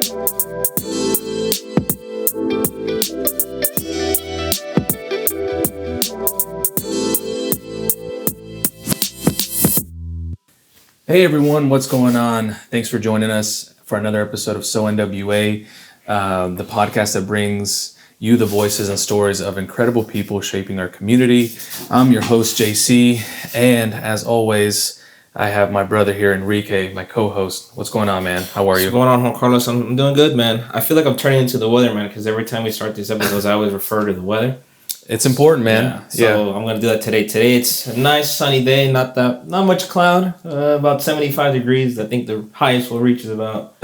Hey everyone, what's going on? Thanks for joining us for another episode of So NWA, the podcast that brings you the voices and stories of incredible people shaping our community. I'm your host, JC, and as always, I have my brother here, Enrique, my co-host. What's going on, man? How are you? What's going on, Juan Carlos? I'm doing good, man. I feel like I'm turning into the weatherman because every time we start these episodes, I always refer to the weather. It's important, man. So I'm gonna do that today. Today it's a nice sunny day, not much cloud, about 75 degrees. I think the highest we'll reach is about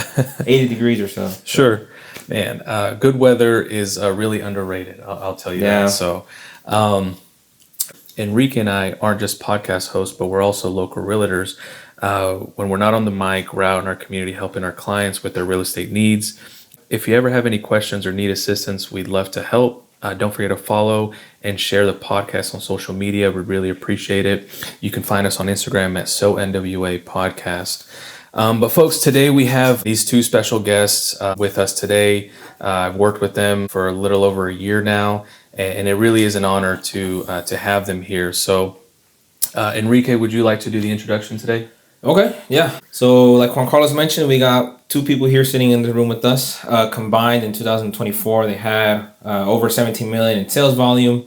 80 degrees or so. Sure, man. Good weather is really underrated. I'll tell you that. So, Enrique and I aren't just podcast hosts, but we're also local realtors. When we're not on the mic, we're out in our community helping our clients with their real estate needs. If you ever have any questions or need assistance, we'd love to help. Don't forget to follow and share the podcast on social media. We'd really appreciate it. You can find us on Instagram at So NWA Podcast. But folks, today we have these two special guests with us today. I've worked with them for a little over a year now, and it really is an honor to have them here. So, Enrique, would you like to do the introduction today? Okay, yeah. So like Juan Carlos mentioned, we got two people here sitting in the room with us. Combined in 2024, they had over 17 million in sales volume.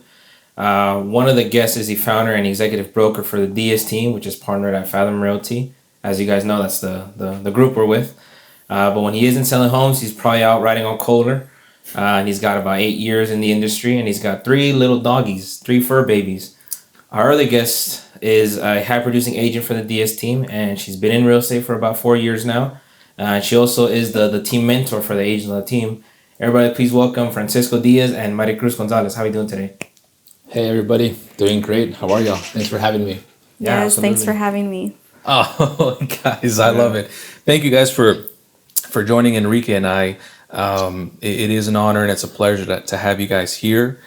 One of the guests is the founder and executive broker for the Diaz team, which is partnered at Fathom Realty. As you guys know, that's the group we're with. But when he isn't selling homes, he's probably out riding on Kohler. And he's got about 8 years in the industry, and he's got 3 little doggies, 3 fur babies. Our other guest is a high-producing agent for the Diaz team, and she's been in real estate for about 4 years now. She also is the team mentor for the agents on the team. Everybody, please welcome Francisco Diaz and Maricruz Gonzalez. How are you doing today? Hey, everybody. Doing great. How are y'all? Thanks for having me. Yeah, yes, thanks for having me. Oh, guys, I love it. Thank you guys for joining Enrique and I. It is an honor and it's a pleasure to have you guys here.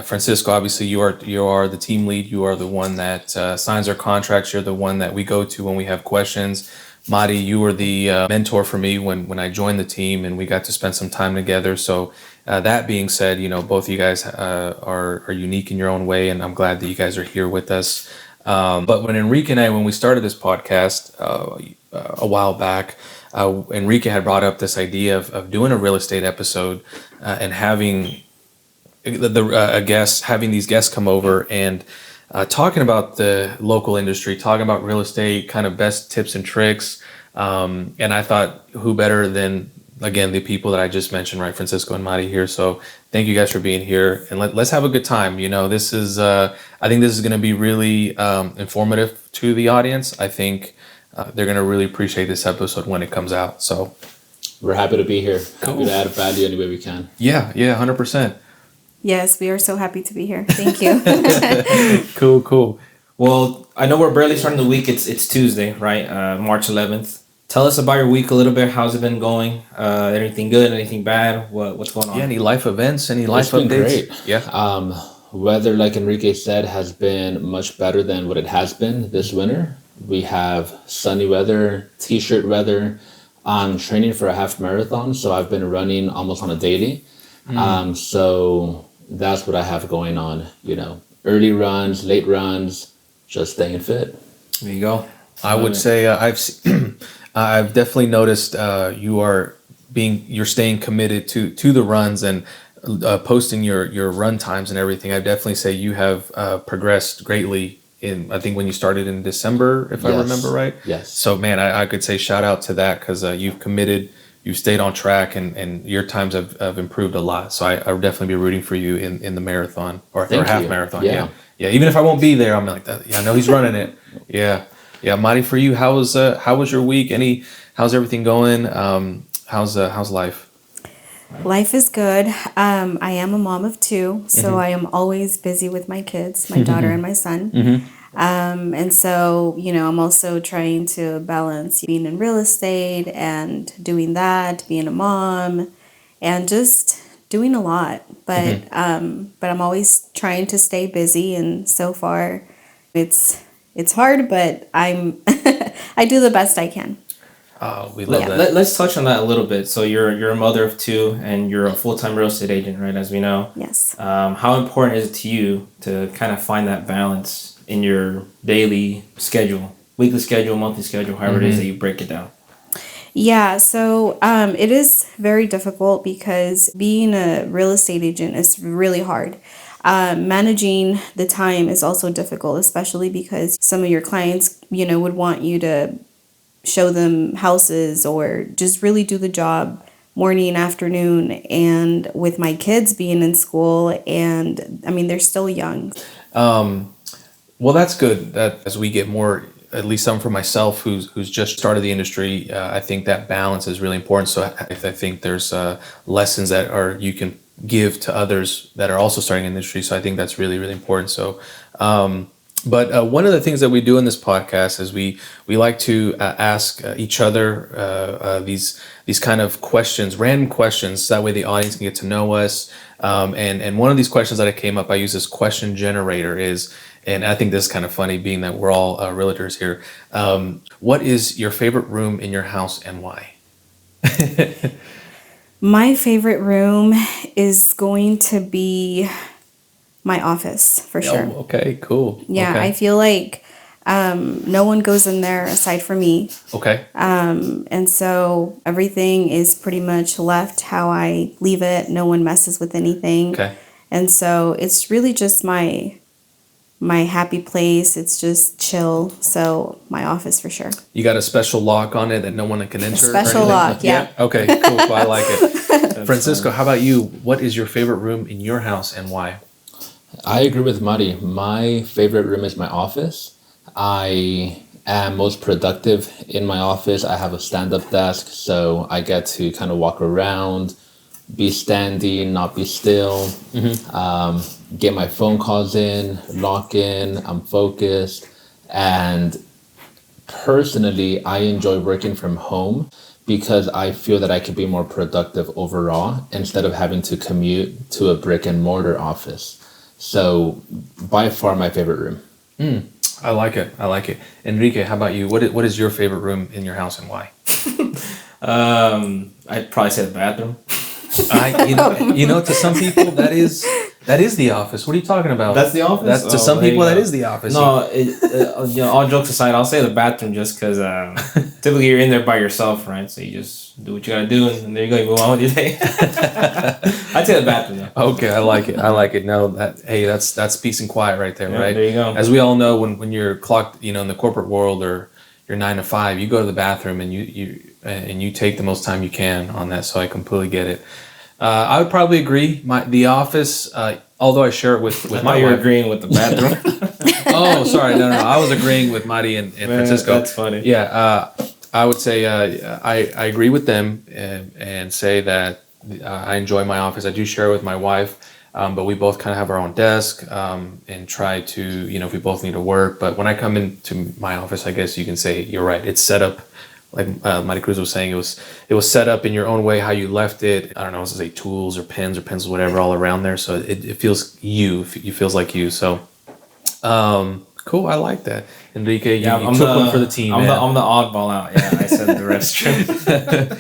Francisco, obviously you are the team lead. You are the one that signs our contracts. You're the one that we go to when we have questions. Mari, you were the mentor for me when I joined the team, and we got to spend some time together. So that being said, both of you guys are unique in your own way, and I'm glad that you guys are here with us. But when we started this podcast a while back, Enrique had brought up this idea of doing a real estate episode and having having these guests come over and talking about the local industry, talking about real estate, kind of best tips and tricks. And I thought, who better than, again, the people that I just mentioned, right? Francisco and Mari here. So thank you guys for being here, and let's have a good time. This is, I think this is going to be really informative to the audience. I think they're going to really appreciate this episode when it comes out. So we're happy to be here. Cool. Happy to add value any way we can. Yeah, 100%. Yes, we are so happy to be here. Thank you. Cool. Well, I know we're barely starting the week. It's Tuesday, right? March 11th. Tell us about your week a little bit. How's it been going? Anything good? Anything bad? What's going on? Yeah, any life events? Any life updates? Great. Yeah. Weather, like Enrique said, has been much better than what it has been this winter. We have sunny weather, t-shirt weather. I'm training for a half marathon, so I've been running almost on a daily. So that's what I have going on, early runs, late runs, just staying fit. There you go. I would say I've definitely noticed you're staying committed to the runs and posting your run times and everything. I definitely say you have progressed greatly I think when you started in December, if I remember right. Yes. So man, I could say shout out to that, because you've committed. You've stayed on track, and your times have improved a lot. So I would definitely be rooting for you in the marathon or half marathon. Yeah. Even if I won't be there, I'm like that. Yeah, I know he's running it. Yeah. Mari, for you, how was your week? How's everything going? How's life? Life is good. I am a mom of 2, so I am always busy with my kids, my daughter and my son. And so, I'm also trying to balance being in real estate and doing that, being a mom, and just doing a lot. But I'm always trying to stay busy, and so far it's hard, but I do the best I can. We love that. Let's touch on that a little bit. So you're a mother of two, and you're a full-time real estate agent, right? As we know. Yes. How important is it to you to kind of find that balance in your daily schedule, weekly schedule, monthly schedule, however it is that you break it down? Yeah, so it is very difficult because being a real estate agent is really hard. Managing the time is also difficult, especially because some of your clients, would want you to show them houses or just really do the job morning, afternoon. And with my kids being in school, and I mean, they're still young. Well, that's good that as we get more, at least some for myself who's just started the industry, I think that balance is really important. So I think there's lessons that you can give to others that are also starting in the industry. So I think that's really, really important. So, but one of the things that we do in this podcast is we like to ask each other these kind of questions, random questions. So that way the audience can get to know us. And one of these questions that I came up, I use this question generator and I think this is kind of funny being that we're all realtors here. What is your favorite room in your house and why? My favorite room is going to be my office for sure. Oh, okay, cool. Yeah, Okay. I feel like no one goes in there aside from me. Okay. And so everything is pretty much left how I leave it. No one messes with anything. Okay. And so it's really just my happy place. It's just chill. So my office for sure. You got a special lock on it that no one can enter? or Special anything? lock, yeah. Okay, cool. Well, I like it. Francisco, how about you? What is your favorite room in your house and why? I agree with Mari. My favorite room is my office. I am most productive in my office. I have a stand-up desk, so I get to kind of walk around, be standing, not be still, get my phone calls in, lock in, I'm focused. And personally, I enjoy working from home because I feel that I could be more productive overall instead of having to commute to a brick and mortar office. So by far my favorite room. I like it. I like it. Enrique, how about you? What is your favorite room in your house and why? I'd probably say the bathroom. To some people that is the office. What are you talking about? That's the office? That's to Oh, some there you people that go. is the office. No, all jokes aside, I'll say the bathroom just because typically you're in there by yourself, right? So you just do what you gotta do, and there you go. You move on with your day. I'd say the bathroom though. Okay, I like it. I like it. No, that's peace and quiet right there, Yeah, right? there you go. As we all know, when you're clocked, in the corporate world or you're 9 to 5, you go to the bathroom and you take the most time you can on that. So I completely get it. I would probably agree. The office, although I share it with I my thought you were wife. agreeing with the bathroom. Oh, sorry, no. I was agreeing with Mari and Francisco. That's funny. Yeah, I would say I agree with them and say that I enjoy my office. I do share it with my wife, but we both kind of have our own desk and try to, if we both need to work. But when I come into my office, I guess you can say you're right. It's set up like Maricruz was saying. It was set up in your own way how you left it. I don't know, say tools or pens or pencils, whatever, all around there. So it feels it feels like you. So. Cool. I like that, Enrique. You took one for the team. I'm the oddball out. Yeah, I said the restroom.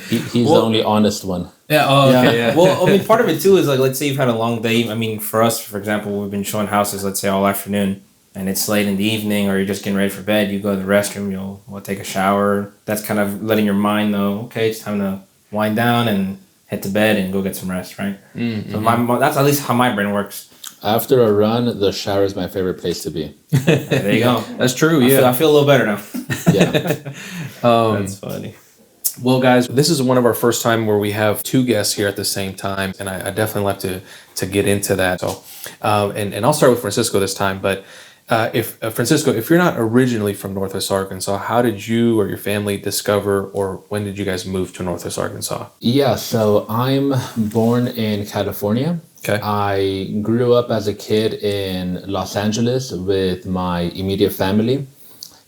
He's the only honest one. Yeah. Oh, okay. Yeah. Well, I mean, part of it too is like, let's say you've had a long day. I mean, for us, for example, we've been showing houses, let's say all afternoon, and it's late in the evening, or you're just getting ready for bed. You go to the restroom. We'll take a shower. That's kind of letting your mind know, okay, it's time to wind down and head to bed and go get some rest, right? Mm-hmm. So that's at least how my brain works. After a run, the shower is my favorite place to be. There you go. That's true. I feel a little better now. Yeah. That's funny. Well, guys, this is one of our first time where we have two guests here at the same time, and I definitely like to get into that. So, and I'll start with Francisco this time. But Francisco, if you're not originally from Northwest Arkansas, how did you or your family discover, or when did you guys move to Northwest Arkansas? Yeah, so I'm born in California. Okay. I grew up as a kid in Los Angeles with my immediate family.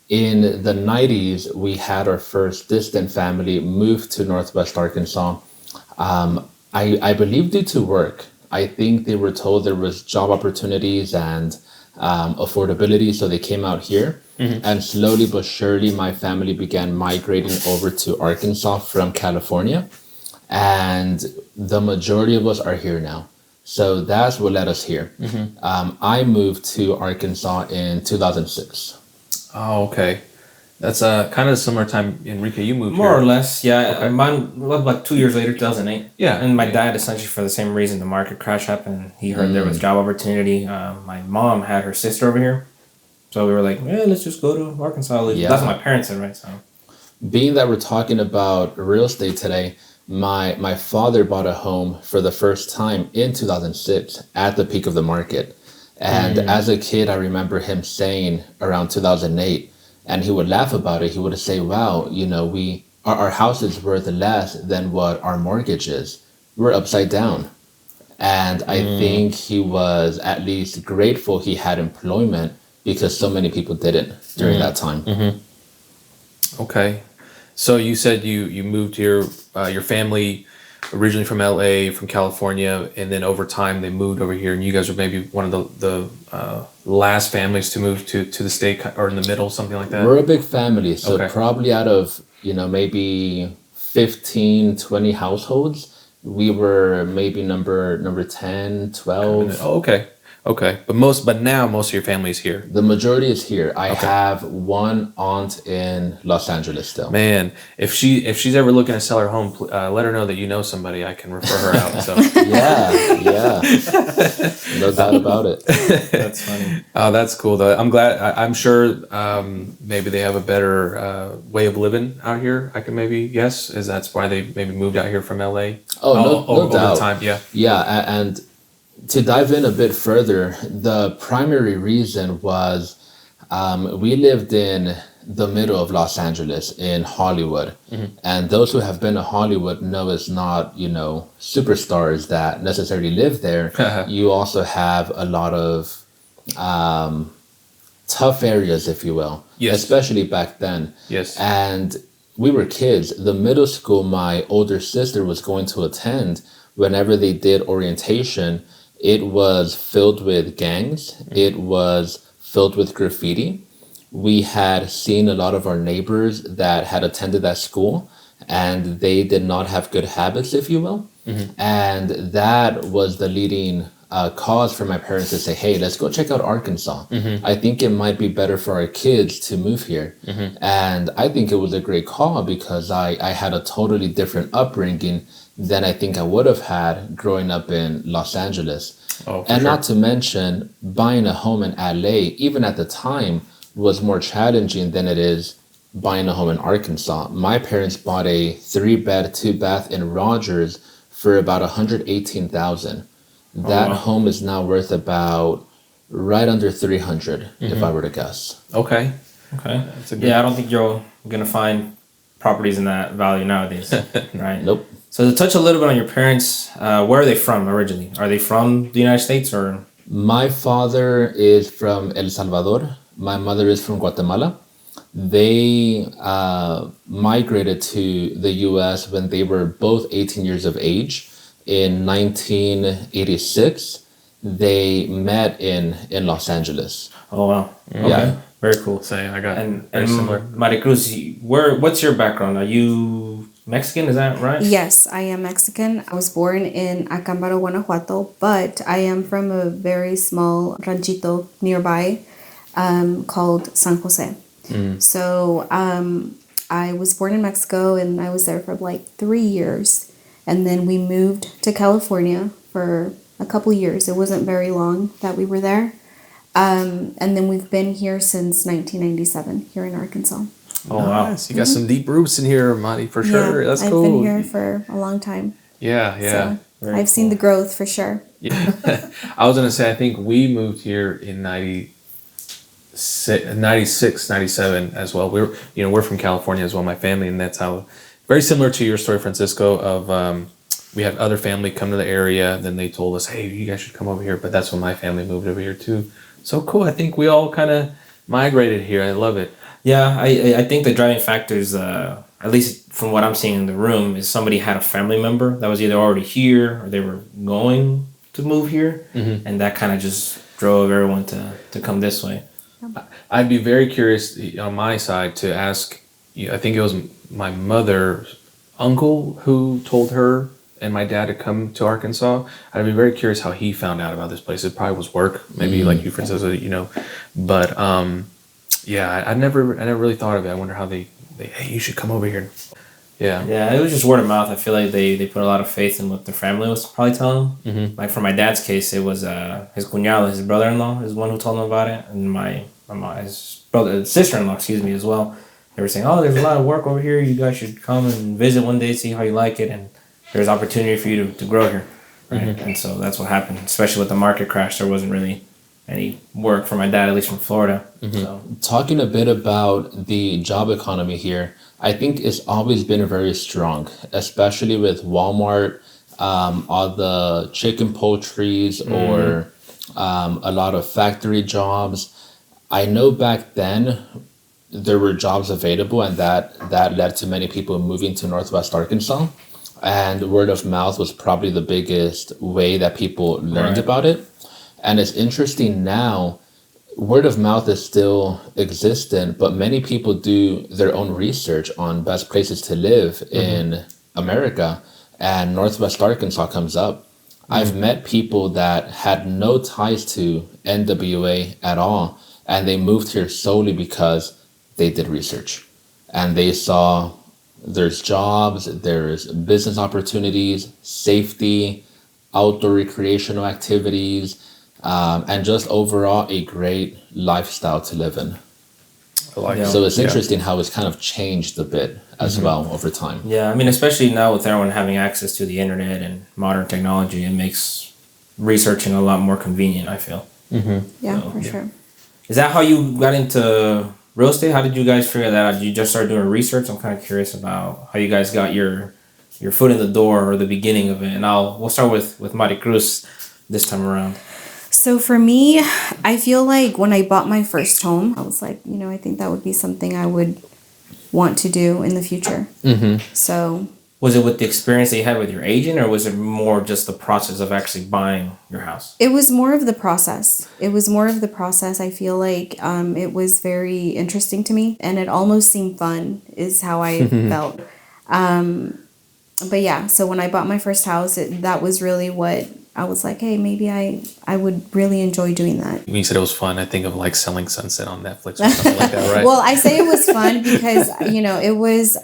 In the 90s, we had our first distant family move to Northwest Arkansas. I believe due to work. I think they were told there was job opportunities and affordability, so they came out here. And slowly but surely, my family began migrating over to Arkansas from California. And the majority of us are here now. So that's what led us here. I moved to Arkansas in 2006. Oh, okay. That's kind of a similar time, Enrique, you moved More here. or less, yeah. Okay. Mine was like 2 years later, 2008. Yeah. And my dad, essentially for the same reason, the market crash happened. He heard there was job opportunity. My mom had her sister over here. So we were like, yeah, let's just go to Arkansas. Yeah. That's what my parents said, right? So Being that we're talking about real estate today, my father bought a home for the first time in 2006 at the peak of the market. And as a kid, I remember him saying around 2008, and he would laugh about it. He would say, wow, you know, our house is worth less than what our mortgage is. We're upside down. And I think he was at least grateful he had employment because so many people didn't during that time. Okay. So you said you moved here, your family originally from LA, from California, and then over time they moved over here, and you guys were maybe one of the last families to move to the state, or in the middle, something like that? We're a big family. So Okay. probably out of, maybe 15, 20 households, we were maybe number 10, 12. Oh, okay. Okay. But now most of your family is here. The majority is here. I have one aunt in Los Angeles still. Man, if she's ever looking to sell her home, let her know that you know somebody. I can refer her out. So Yeah. No doubt about it. that's funny. oh, that's cool though. I'm glad. I'm sure maybe they have a better way of living out here. I can maybe guess is that's why they maybe moved out here from LA. Oh, no over doubt. time. Yeah. Yeah, and to dive in a bit further, the primary reason was we lived in the middle of Los Angeles in Hollywood. And those who have been to Hollywood know it's not, superstars that necessarily live there. You also have a lot of tough areas, if you will, Yes. especially back then. Yes. And we were kids. The middle school my older sister was going to attend, whenever they did orientation, it was filled with gangs. It was filled with graffiti. We had seen a lot of our neighbors that had attended that school, and they did not have good habits, if you will. And that was the leading cause for my parents to say, hey, let's go check out Arkansas. I think it might be better for our kids to move here. And I think it was a great call because I had a totally different upbringing than I think I would have had growing up in Los Angeles. Oh, for And sure. not to mention, buying a home in LA, even at the time, was more challenging than it is buying a home in Arkansas. My parents bought a 3-bed, 2-bath in Rogers for about $118,000. That wow. home is now worth about right under 300, if I were to guess. Okay. Okay. That's a good. Yeah, I don't think you're gonna find properties in that value nowadays, right? Nope. So to touch a little bit on your parents, where are they from originally? Are they from the United States or? My father is from El Salvador. My mother is from Guatemala. They migrated to the U.S. when they were both 18 years of age. In 1986, they met in Los Angeles. Oh wow. Okay. Yeah. Very cool. Say I got And very similar. Maricruz, what's your background? Are you Mexican? Is that right? Yes, I am Mexican. I was born in Acámbaro, Guanajuato, but I am from a very small ranchito nearby called San Jose. So I was born in Mexico and I was there for like 3 years. And then we moved to California for a couple years. It wasn't very long that we were there. And then we've been here since 1997 here in Arkansas. Oh wow. Nice. You got some deep roots in here, Madi, for sure. That's I've cool. been here for a long time. Yeah, yeah. So I've seen the growth for sure. Yeah. I was gonna say I think we moved here in 96, 97 as well. We're from California as well, my family, and that's how very similar to your story, Francisco, of we had other family come to the area, then they told us, hey, you guys should come over here, but that's when my family moved over here too. So cool. I think we all kind of migrated here. I love it. Yeah, I think the driving factors, at least from what I'm seeing in the room, is somebody had a family member that was either already here or they were going to move here, and that kind of just drove everyone to come this way. I'd be very curious on my side to ask you. I think it was my mother's uncle who told her and my dad to come to Arkansas. I'd be very curious how he found out about this place. It probably was work, maybe like you, Francisco, But yeah, I never really thought of it. I wonder how they hey, you should come over here. Yeah. Yeah, it was just word of mouth. I feel like they put a lot of faith in what their family was probably telling them. Mm-hmm. Like for my dad's case, it was his cuñado, his brother-in-law, is the one who told him about it, and his sister-in-law, as well. They were saying, "Oh, there's a lot of work over here. You guys should come and visit one day, see how you like it, and there's opportunity for you to grow here." Right, and so that's what happened. Especially with the market crash, there wasn't really any work for my dad, at least from Florida. So. Talking a bit about the job economy here, I think it's always been very strong, especially with Walmart, all the chicken poultries or a lot of factory jobs. I know back then there were jobs available, and that led to many people moving to Northwest Arkansas. And word of mouth was probably the biggest way that people learned about it. And it's interesting now, word of mouth is still existent, but many people do their own research on best places to live in America, and Northwest Arkansas comes up. I've met people that had no ties to NWA at all, and they moved here solely because they did research. And they saw there's jobs, there's business opportunities, safety, outdoor recreational activities, and just overall a great lifestyle to live in. I like So it's interesting how it's kind of changed a bit as well over time. Yeah, I mean, especially now with everyone having access to the internet and modern technology, it makes researching a lot more convenient, I feel. Yeah, for sure. Is that how you got into real estate? How did you guys figure that out? Did you just start doing research? I'm kind of curious about how you guys got your foot in the door or the beginning of it. And we'll start with Maricruz this time around. So for me, I feel like when I bought my first home, I was like, I think that would be something I would want to do in the future. So Was it with the experience that you had with your agent, or was it more just the process of actually buying your house? it was more of the process. I feel like it was very interesting to me, and it almost seemed fun is how I felt. But yeah, so when I bought my first house, that was really what I was like, hey, maybe I would really enjoy doing that. When you said it was fun, I think of like Selling Sunset on Netflix or something like that, right? Well, I say it was fun because, it was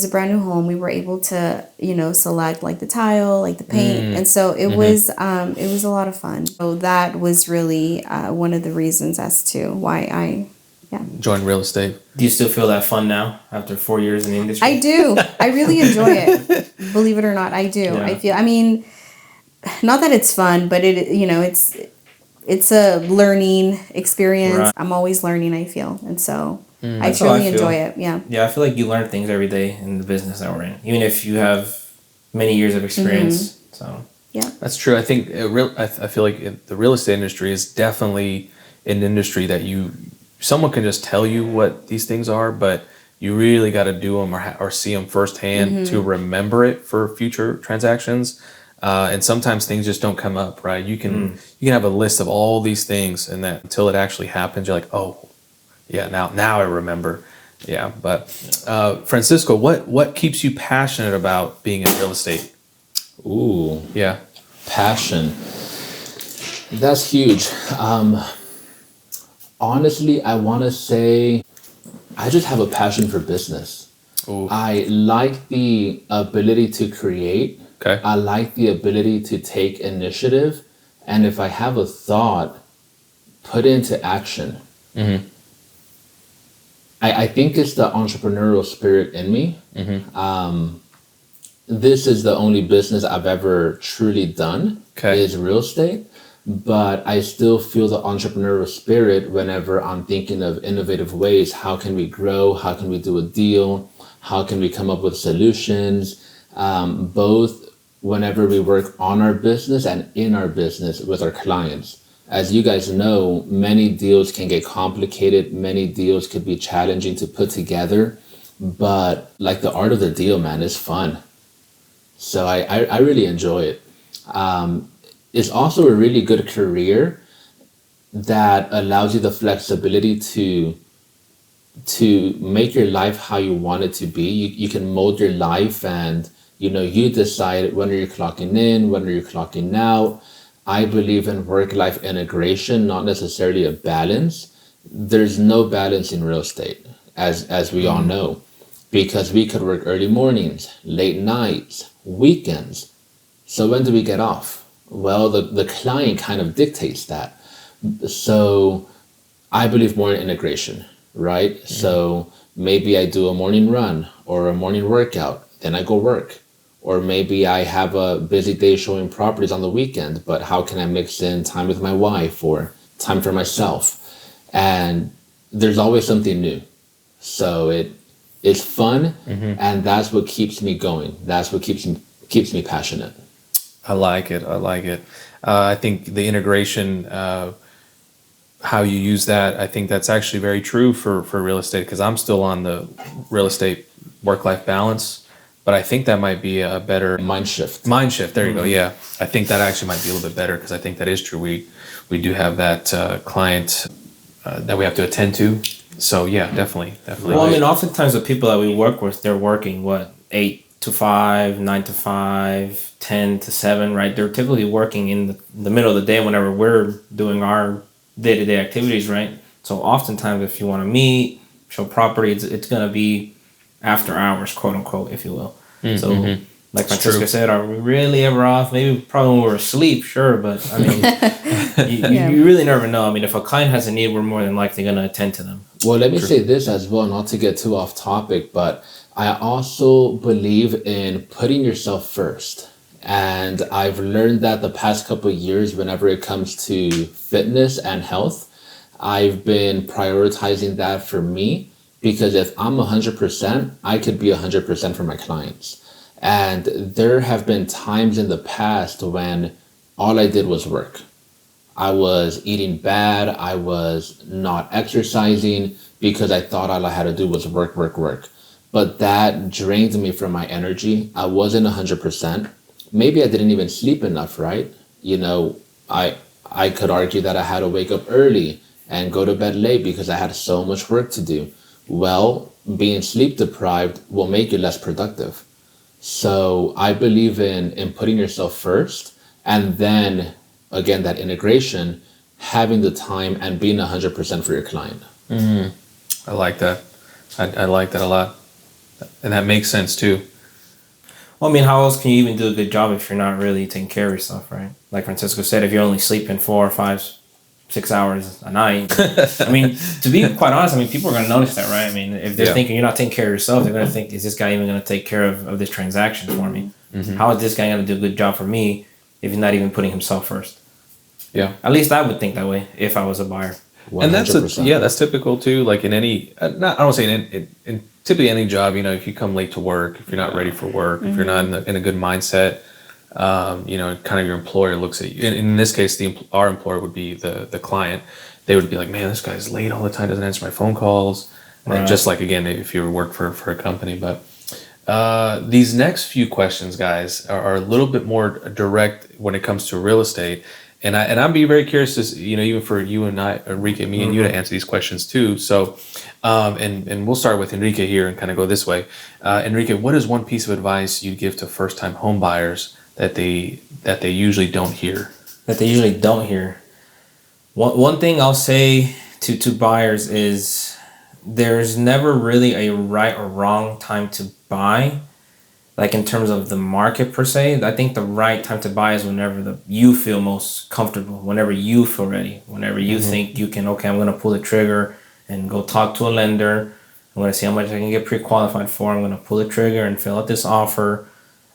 a brand new home. We were able to, select like the tile, like the paint. And so it was a lot of fun. So that was really one of the reasons as to why Join real estate. Do you still feel that fun now after 4 years in the industry? I do. I really enjoy it. Believe it or not, I do. Yeah. Not that it's fun, but it's a learning experience. Right. I'm always learning, I feel. And so I That's how I truly feel. enjoy it. Yeah. Yeah, I feel like you learn things every day in the business that we're in, even if you have many years of experience. So Yeah. That's true. I think I feel like the real estate industry is definitely an industry that someone can just tell you what these things are, but you really got to do them or see them firsthand to remember it for future transactions. And sometimes things just don't come up, right? You can have a list of all these things, and that until it actually happens, you're like, oh, yeah, now I remember. Yeah, but Francisco, what keeps you passionate about being in real estate? Ooh, Yeah. passion. That's huge. Honestly, I want to say I just have a passion for business. Ooh. I like the ability to create. Okay. I like the ability to take initiative, and if I have a thought, put it into action. I think it's the entrepreneurial spirit in me. This is the only business I've ever truly done is real estate, but I still feel the entrepreneurial spirit whenever I'm thinking of innovative ways. How can we grow? How can we do a deal? How can we come up with solutions? Both whenever we work on our business and in our business with our clients. As you guys know, many deals can get complicated. Many deals could be challenging to put together, but like the art of the deal, man, is fun. So I really enjoy it. It's also a really good career that allows you the flexibility to make your life how you want it to be. You can mold your life, and you decide when are you clocking in, when are you clocking out. I believe in work-life integration, not necessarily a balance. There's no balance in real estate, as we all know, because we could work early mornings, late nights, weekends. So when do we get off? Well, the client kind of dictates that. So I believe more in integration, right? So maybe I do a morning run or a morning workout, then I go work. Or maybe I have a busy day showing properties on the weekend, but how can I mix in time with my wife or time for myself? And there's always something new. So it's fun, and that's what keeps me going. That's what keeps me passionate. I like it. I like it. I think the integration, how you use that, I think that's actually very true for real estate, because I'm still on the real estate work-life balance, but I think that might be a better Mind shift. mind shift. There you go. Yeah. I think that actually might be a little bit better, because I think that is true. We do have that client that we have to attend to. So yeah, definitely. Well, I mean, oftentimes the people that we work with, they're working 8 to 5, 9 to 5, 10 to 7, right? They're typically working in the middle of the day whenever we're doing our day-to-day activities, right? So oftentimes if you want to meet, show property, it's going to be after hours, quote unquote, if you will. So like Francisco said, are we really ever off? Maybe probably when we're asleep, sure, but I mean, you really never know. I mean, if a client has a need, we're more than likely going to attend to them. Well, let me say this as well, not to get too off topic, but I also believe in putting yourself first. And I've learned that the past couple of years, whenever it comes to fitness and health, I've been prioritizing that for me, because if I'm 100%, I could be 100% for my clients. And there have been times in the past when all I did was work. I was eating bad. I was not exercising because I thought all I had to do was work, work, work. But that drained me from my energy. I wasn't 100%. Maybe I didn't even sleep enough, right? I could argue that I had to wake up early and go to bed late because I had so much work to do. Well, being sleep deprived will make you less productive. So I believe in putting yourself first, and then again, that integration, having the time and being 100% for your client. I like that. I like that a lot. And that makes sense too. Well, I mean, how else can you even do a good job if you're not really taking care of yourself, right? Like Francisco said, if you're only sleeping 4 or 5, 6 hours a night, I mean, to be quite honest, I mean, people are going to notice that, right? I mean, if they're thinking you're not taking care of yourself, they're going to think, is this guy even going to take care of this transaction for me? How is this guy going to do a good job for me if he's not even putting himself first? Yeah. At least I would think that way if I was a buyer. 100%. And that's typical too. Like in any, I don't say in typically any job, if you come late to work, if you're not ready for work, if you're not in a good mindset, kind of your employer looks at you. In this case, our employer would be the client. They would be like, man, this guy's late all the time, doesn't answer my phone calls. Right. And just like, again, if you work for a company. But these next few questions, guys, are a little bit more direct when it comes to real estate. And I'd be very curious to, even for you and I, Enrique, me and you, to answer these questions too. So, and we'll start with Enrique here and kind of go this way. Enrique, what is one piece of advice you'd give to first-time home buyers that they usually don't hear? That they usually don't hear. One thing I'll say to buyers is there's never really a right or wrong time to buy. Like in terms of the market per se, I think the right time to buy is whenever you feel most comfortable, whenever you feel ready, whenever you think you can, okay, I'm going to pull the trigger and go talk to a lender. I'm going to see how much I can get pre-qualified for. I'm going to pull the trigger and fill out this offer.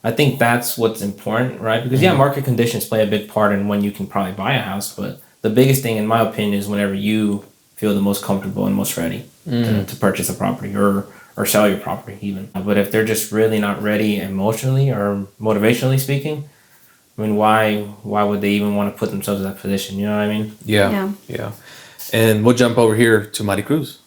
I think that's what's important, right? Because market conditions play a big part in when you can probably buy a house. But the biggest thing, in my opinion, is whenever you feel the most comfortable and most ready to purchase a property or sell your property even. But if they're just really not ready emotionally or motivationally speaking, I mean, why would they even want to put themselves in that position? You know what I mean? Yeah. And we'll jump over here to Maricruz.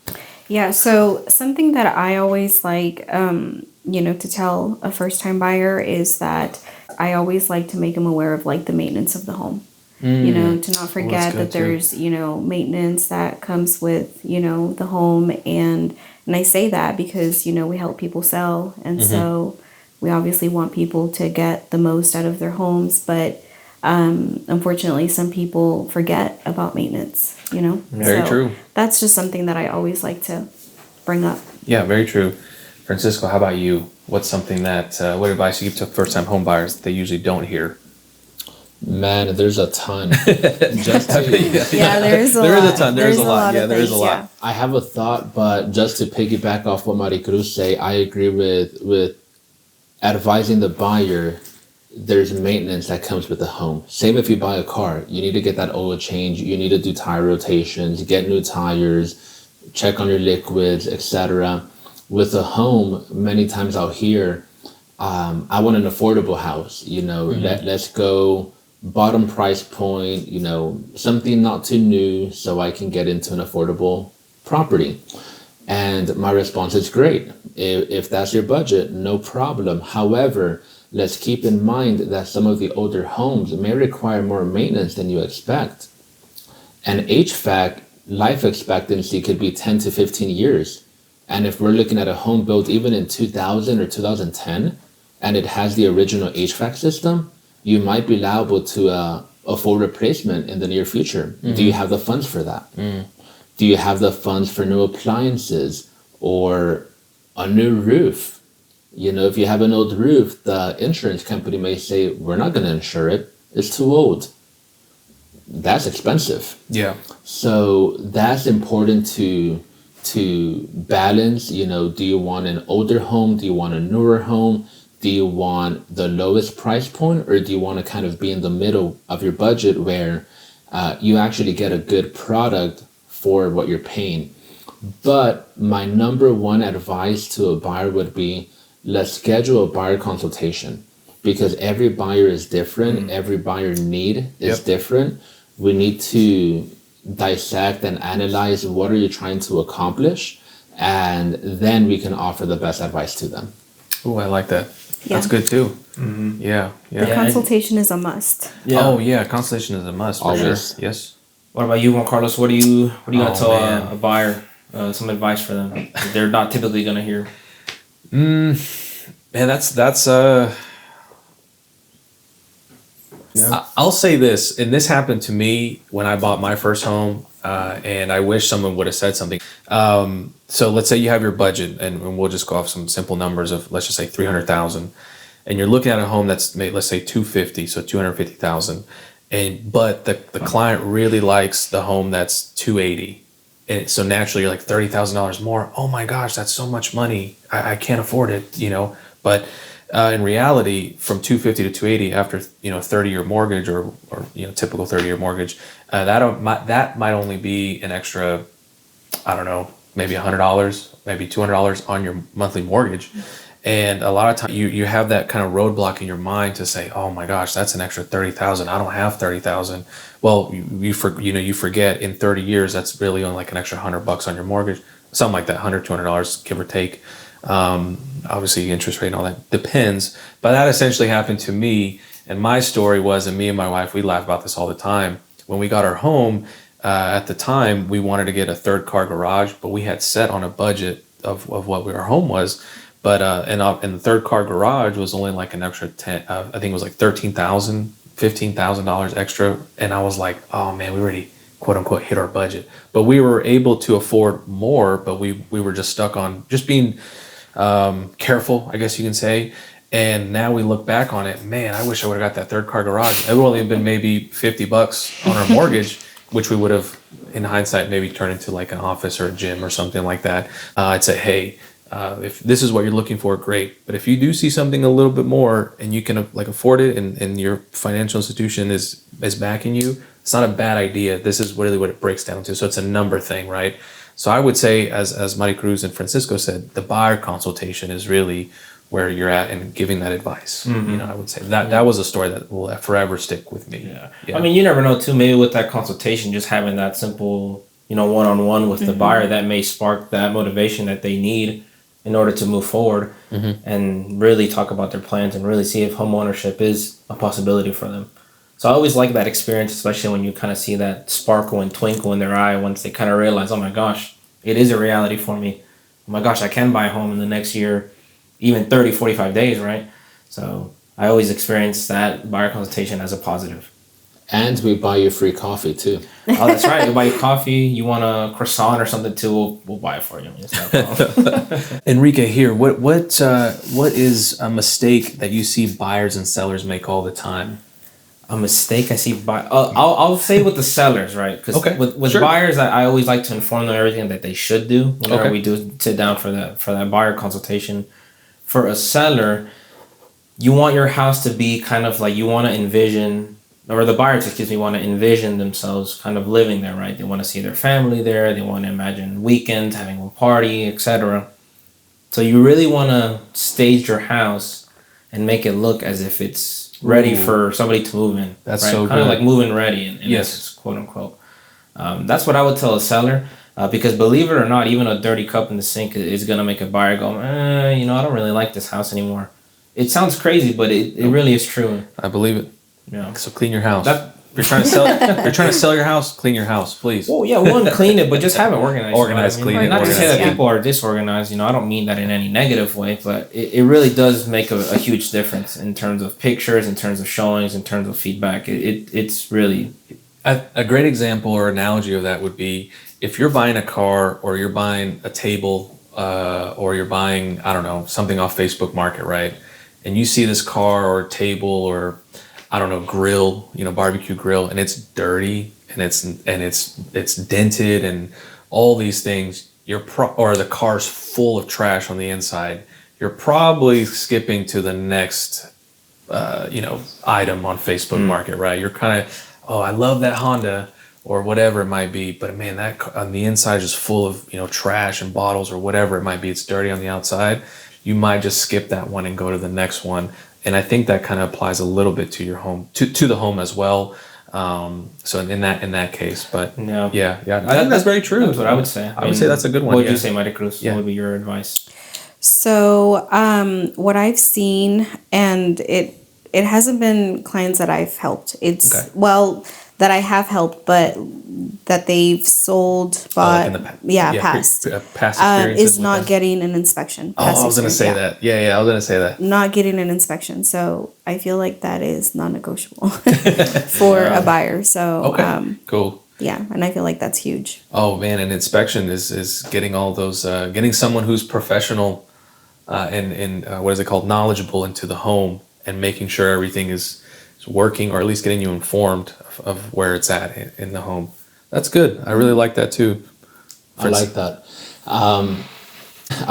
Yeah, so something that I always like, to tell a first-time buyer is that I always like to make them aware of, like, the maintenance of the home. You know, to not forget good that there's, you know, maintenance that comes with, you know, the home. And I say that because, you know, we help people sell. And so we obviously want people to get the most out of their homes. But unfortunately, some people forget about maintenance, you know? Very true. That's just something that I always like to bring up. Yeah, very true. Francisco, how about you? What's something that, what advice you give to first-time home buyers that they usually don't hear? Man, there's a ton. Just to, Yeah, there's a lot. There is a ton. There's a lot. Yeah, of there is a things, lot. yeah. I have a thought, but just to piggyback off what Maricruz say, I agree with advising the buyer. There's maintenance that comes with the home. Same if you buy a car, you need to get that oil change. You need to do tire rotations, get new tires, check on your liquids, etc. With a home, many times I'll hear, I want an affordable house. You know, let's go bottom price point. You know, something not too new, so I can get into an affordable property. And my response is great. If that's your budget, no problem. However, let's keep in mind that some of the older homes may require more maintenance than you expect. And HVAC life expectancy could be 10 to 15 years. And if we're looking at a home built even in 2000 or 2010, and it has the original HVAC system, you might be liable to a full replacement in the near future. Do you have the funds for that? Do you have the funds for new appliances or a new roof? You know, if you have an old roof, the insurance company may say, we're not going to insure it. It's too old. That's expensive. Yeah. So that's important to balance. You know, do you want an older home? Do you want a newer home? Do you want the lowest price point, or do you want to kind of be in the middle of your budget where you actually get a good product for what you're paying? But my number one advice to a buyer would be, let's schedule a buyer consultation, because every buyer is different. Every buyer need is different. We need to dissect and analyze what are you trying to accomplish, and then we can offer the best advice to them. Oh, I like that. Yeah. That's good too. Yeah. The consultation is a must. Yeah. Oh yeah, consultation is a must for Always. sure. Yes. What about you, Juan Carlos? What do you gonna tell man. a buyer? Some advice for them that they're not typically gonna hear. Man, that's I'll say this, and this happened to me when I bought my first home, and I wish someone would have said something. So let's say you have your budget, and we'll just go off some simple numbers of, let's just say 300,000, and you're looking at a home that's made, let's say 250, so 250,000, but the client really likes the home that's 280, and so naturally you're like $30,000 more. Oh my gosh, that's so much money. I can't afford it, you know. But in reality, from 250 to 280 after 30-year mortgage or typical 30-year mortgage, that might only be an extra, I don't know, maybe $100, maybe $200 on your monthly mortgage. And a lot of times you have that kind of roadblock in your mind to say, oh my gosh, that's an extra 30,000. I don't have 30,000. Well, you forget in 30 years that's really only like an extra $100 on your mortgage, something like that, $100, $200, give or take. Obviously interest rate and all that depends, but that essentially happened to me. And my story was, and me and my wife, we laugh about this all the time. When we got our home, at the time we wanted to get a third car garage, but we had set on a budget of what our home was. But and the third car garage was only like an extra 10, I think it was like $13,000, $15,000 extra. And I was like, oh man, we already quote unquote hit our budget, but we were able to afford more, but we were just stuck on just being careful, I guess you can say. And now we look back on it, man, I wish I would have got that third car garage. It would only have been maybe $50 on our mortgage, which we would have, in hindsight, maybe turned into like an office or a gym or something like that. I'd say, hey, if this is what you're looking for, great. But if you do see something a little bit more and you can like afford it, and your financial institution is backing you, it's not a bad idea. This is really what it breaks down to. So it's a number thing, right? So I would say, as Maricruz and Francisco said, the buyer consultation is really where you're at and giving that advice. I would say that was a story that will forever stick with me. Yeah. I mean, you never know too. Maybe with that consultation, just having that simple, one-on-one with the buyer, that may spark that motivation that they need in order to move forward and really talk about their plans and really see if home ownership is a possibility for them. So I always like that experience, especially when you kind of see that sparkle and twinkle in their eye once they kind of realize, oh my gosh, it is a reality for me. Oh my gosh, I can buy a home in the next year, even 30, 45 days, right? So I always experience that buyer consultation as a positive. And we buy you free coffee too. Oh, that's right. You buy you coffee, you want a croissant or something too, we'll buy it for you. It's not a problem. Enrique, here, what is a mistake that you see buyers and sellers make all the time? A mistake I see I'll say with the sellers, right? Because Okay, with sure. buyers, I always like to inform them everything that they should do whenever Okay. we do sit down for that buyer consultation. For a seller, you want your house to be kind of like you want to envision, or the buyers, excuse me, want to envision themselves kind of living there, right? They want to see their family there. They want to imagine weekends, having a party, etc. So you really want to stage your house and make it look as if it's ready Ooh. for somebody to move in. That's right? so Kind of good. like moving ready, in Yes. essence, quote unquote. That's what I would tell a seller. Because believe it or not, even a dirty cup in the sink is going to make a buyer go, I don't really like this house anymore. It sounds crazy, but it really is true. I believe it. Yeah. So clean your house. That- If you're trying to sell if you're trying to sell your house, clean your house, please. Well, yeah, one, clean it, but just have it organized. Organized, clean it, Not to say organized, that yeah. people are disorganized. I don't mean that in any negative way, but it really does make a huge difference in terms of pictures, in terms of showings, in terms of feedback. It's really A great example or analogy of that would be if you're buying a car or you're buying a table or you're buying, I don't know, something off Facebook Market, right? And you see this car or table or I don't know, grill, barbecue grill, and it's dirty and it's dented and all these things. Or the car's full of trash on the inside. You're probably skipping to the next, item on Facebook Market, right? You're kind of, oh, I love that Honda or whatever it might be, but man, that on the inside is just full of trash and bottles or whatever it might be. It's dirty on the outside. You might just skip that one and go to the next one. And I think that kind of applies a little bit to your home, to the home as well. So in that case, but No. yeah, I think that's very true. That's what I would say. I would say that's a good one. What would yeah. you say, Maricruz? Yeah. What would be your advice? So, what I've seen, and it hasn't been clients that I've helped. It's Okay. that I have helped, but that they've sold, bought, in the passed. past experiences Is with not them. getting an inspection. Oh, Past I was gonna experience, say yeah. that. Yeah, I was gonna say that. Not getting an inspection. So I feel like that is non-negotiable for a buyer. So Okay, cool. yeah, and I feel like that's huge. Oh man, an inspection is getting all those, getting someone who's professional and what is it called, knowledgeable into the home and making sure everything is working, or at least getting you informed of where it's at in the home. That's good. I really like that too. I like that.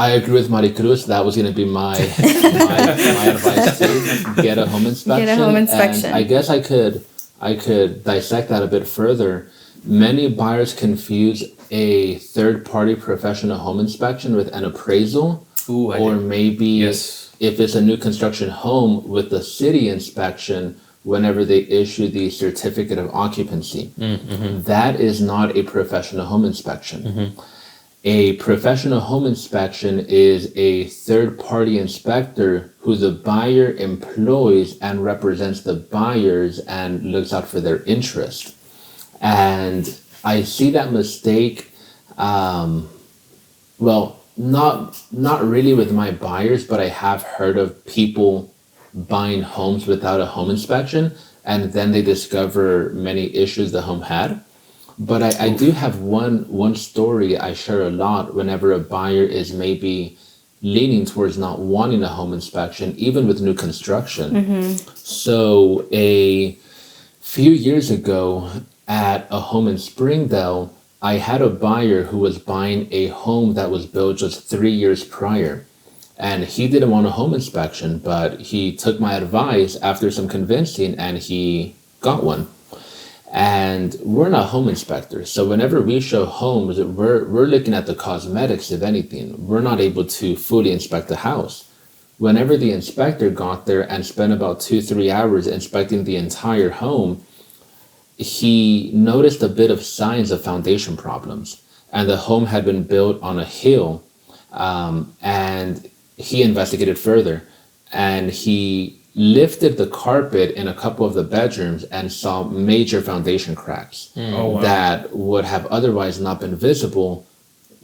I agree with Maricruz. That was going to be my advice too. Get a home inspection. Get a home inspection. And I guess I could dissect that a bit further. Many buyers confuse a third-party professional home inspection with an appraisal, Ooh, or maybe Yes. if it's a new construction home with the city inspection whenever they issue the certificate of occupancy. Mm-hmm. That is not a professional home inspection. Mm-hmm. A professional home inspection is a third-party inspector who the buyer employs and represents the buyers and looks out for their interest. And I see that mistake, not really with my buyers, but I have heard of people buying homes without a home inspection, and then they discover many issues the home had. But I do have one story I share a lot whenever a buyer is maybe leaning towards not wanting a home inspection, even with new construction. So a few years ago at a home in Springdale, I had a buyer who was buying a home that was built just 3 years prior. And he didn't want a home inspection, but he took my advice after some convincing and he got one. And we're not home inspectors. So whenever we show homes, we're looking at the cosmetics, if anything. We're not able to fully inspect the house. Whenever the inspector got there and spent about 2-3 hours inspecting the entire home, he noticed a bit of signs of foundation problems. And the home had been built on a hill. And he investigated further. And he lifted the carpet in a couple of the bedrooms and saw major foundation cracks Oh, wow. that would have otherwise not been visible,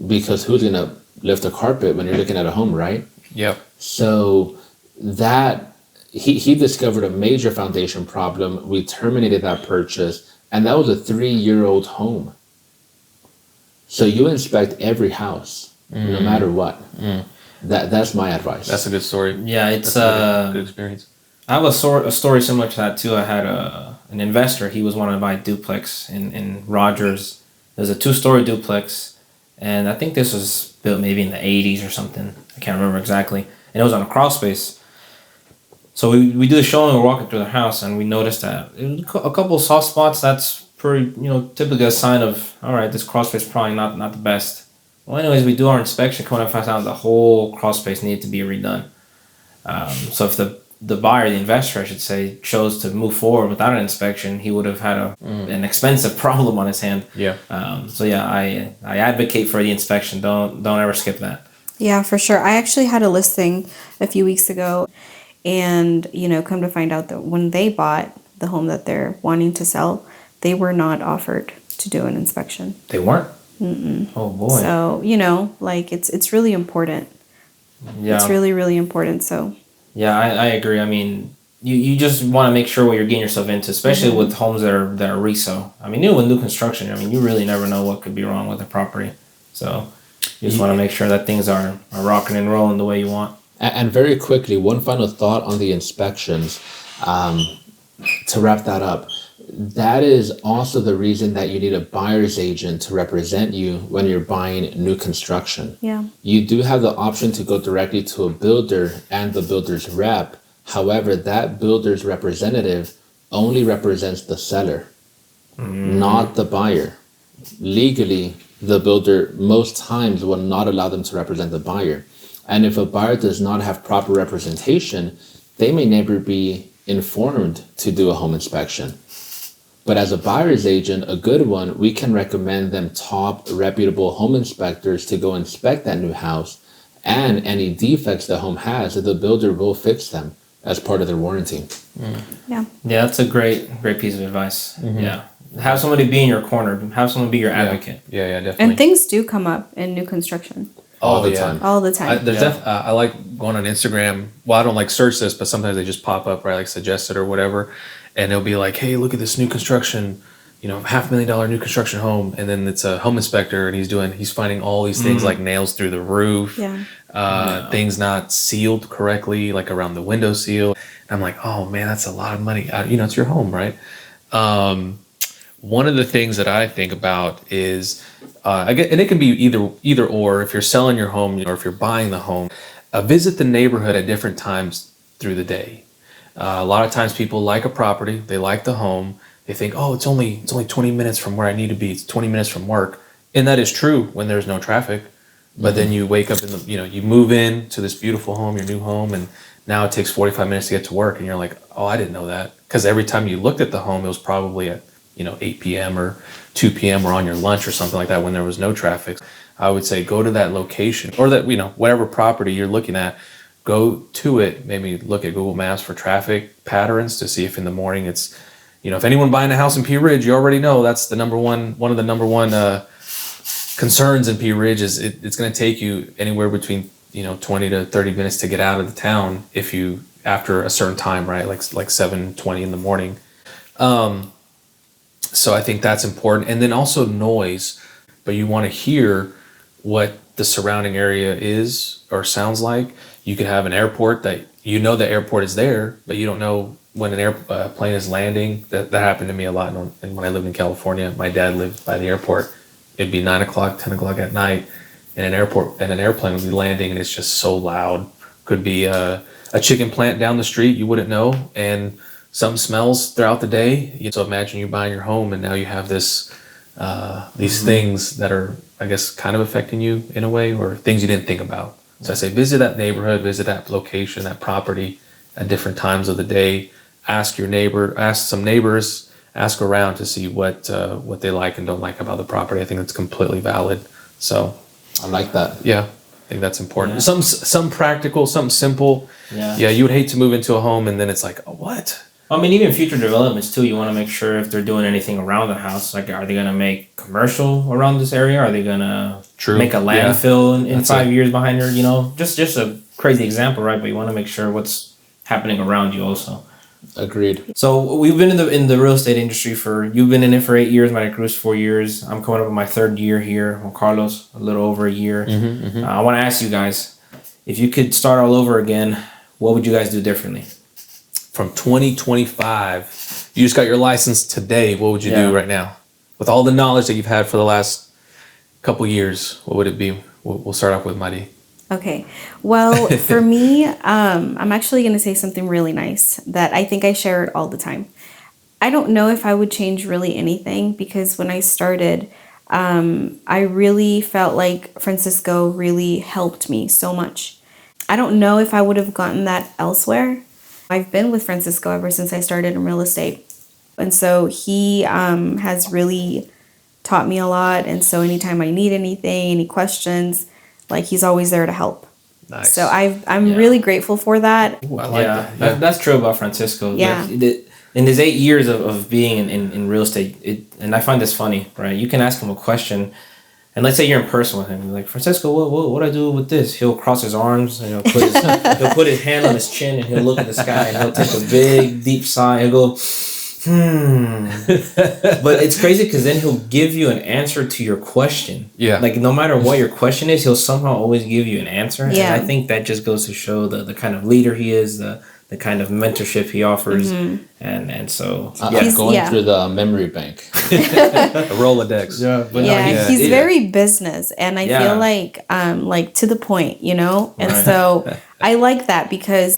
because who's going to lift a carpet when you're looking at a home, right? Yep. So that he discovered a major foundation problem. We terminated that purchase, and that was a 3-year-old home. So you inspect every house, no matter what. That's my advice. That's a good story. Yeah, it's That's a good experience. I have a story similar to that too. I had an investor. He was wanting to buy a duplex in Rogers. There's a 2-story duplex, and I think this was built maybe in the 80s or something. I can't remember exactly. And it was on a crawl space. So we do the showing. We're walking through the house, and we noticed that a couple of soft spots. That's pretty, typically a sign of, all right, this crawl space probably not the best. Well, anyways, we do our inspection. Come and find out the whole crawl space needed to be redone. So if the buyer, the investor, I should say, chose to move forward without an inspection, he would have had an expensive problem on his hand. Yeah. So yeah, I advocate for the inspection. Don't ever skip that. Yeah, for sure. I actually had a listing a few weeks ago, and come to find out that when they bought the home that they're wanting to sell, they were not offered to do an inspection. They weren't? Mm-mm. Oh boy. So, it's really important. Yeah. It's really, really important. So yeah, I agree. I mean, you just want to make sure what you're getting yourself into, especially with homes that are resale. I mean, with new construction, I mean, you really never know what could be wrong with the property. So you just want to make sure that things are rocking and rolling the way you want. And very quickly, one final thought on the inspections, to wrap that up. That is also the reason that you need a buyer's agent to represent you when you're buying new construction. yeah. You do have the option to go directly to a builder and the builder's rep. However, that builder's representative only represents the seller, not the buyer. Legally, the builder most times will not allow them to represent the buyer. And if a buyer does not have proper representation, they may never be informed to do a home inspection. But as a buyer's agent, a good one, we can recommend them top reputable home inspectors to go inspect that new house, and any defects the home has, the builder will fix them as part of their warranty. Yeah. Yeah, that's a great piece of advice. Yeah. Have somebody be in your corner. Have someone be your advocate. Yeah, definitely. And things do come up in new construction All the time. all the time. I like going on Instagram. Well, I don't like search this, but sometimes they just pop up, right? Like suggested or whatever. And it'll be like, hey, look at this new construction, $500,000 new construction home. And then it's a home inspector, and he's finding all these things like nails through the roof, things not sealed correctly, like around the window seal. And I'm like, oh man, that's a lot of money. It's your home, right? One of the things that I think about is, and it can be either or. If you're selling your home or if you're buying the home, visit the neighborhood at different times through the day. A lot of times people like a property, they like the home, they think, oh, it's only 20 minutes from where I need to be, it's 20 minutes from work. And that is true when there's no traffic. But then you wake up you move in to this beautiful home, your new home, and now it takes 45 minutes to get to work. And you're like, oh, I didn't know that. Because every time you looked at the home, it was probably at 8 p.m. or 2 p.m. or on your lunch or something like that when there was no traffic. I would say go to that location, or that, whatever property you're looking at, go to it, maybe look at Google Maps for traffic patterns to see if in the morning it's, if anyone buying a house in Pea Ridge, you already know that's one of the number one concerns in Pea Ridge is it's going to take you anywhere between, 20 to 30 minutes to get out of the town if you, after a certain time, right? Like 7:20 in the morning. So I think that's important. And then also noise, but you want to hear what the surrounding area is or sounds like. You could have an airport that the airport is there, but you don't know when an airplane is landing. That happened to me a lot when I lived in California. My dad lived by the airport. It'd be 9 o'clock, 10 o'clock at night, and an airplane would be landing, and it's just so loud. Could be a chicken plant down the street, you wouldn't know, and something smells throughout the day. So imagine you buying your home, and now you have these things that are, I guess, kind of affecting you in a way, or things you didn't think about. So I say visit that neighborhood, visit that location, that property at different times of the day. Ask some neighbors, ask around to see what they like and don't like about the property. I think that's completely valid. So I like that. yeah, I think that's important. Some practical, something simple. Yeah. You would hate to move into a home and then it's like, oh, what? I mean, even future developments too. You want to make sure if they're doing anything around the house, like are they gonna make commercial around this area? Are they gonna make a landfill in 5 years behind her? You know, just a crazy example, right? But you want to make sure what's happening around you also. Agreed. So we've been in the real estate industry you've been in it for 8 years, Maricruz 4 years. I'm coming up with my 3rd year here. Juan Carlos, a little over a year. I want to ask you guys, if you could start all over again, what would you guys do differently? From 2025, you just got your license today. What would you do right now? With all the knowledge that you've had for the last couple years, what would it be? We'll start off with Mari. Okay. Well, for me, I'm actually going to say something really nice that I think I share it all the time. I don't know if I would change really anything because when I started, I really felt like Francisco really helped me so much. I don't know if I would have gotten that elsewhere. I've been with Francisco ever since I started in real estate. And so he has really taught me a lot. And so anytime I need anything, any questions, like he's always there to help. Nice. So I'm really grateful for that. Ooh, I like that. That's true about Francisco. Yeah. Like, in his 8 years of being in real estate, and I find this funny, right? You can ask him a question, and let's say you're in person with him. You're like, Francisco, what do I do with this? He'll cross his arms and he'll put his hand on his chin and he'll look at the sky and he'll take a big, deep sigh and go, But it's crazy because then he'll give you an answer to your question. Yeah. Like no matter what your question is, he'll somehow always give you an answer. Yeah. And I think that just goes to show the kind of leader he is, the kind of mentorship he offers. Mm-hmm. And so I'm going through the memory bank. A Rolodex. Yeah, but he's very business, and I feel like to the point, you know? And so I like that because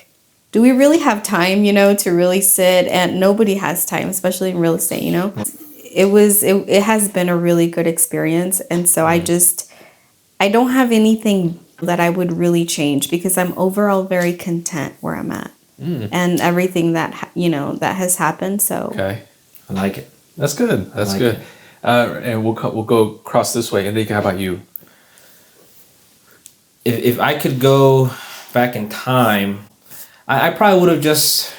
do we really have time, you know, to really sit? And nobody has time, especially in real estate, you know? It has been a really good experience. And so I don't have anything that I would really change because I'm overall very content where I'm at. And everything that, you know, that has happened. So Okay. I like it. That's good. That's good. And we'll go across this way. Enrique, how about you? If I could go back in time, I probably would have just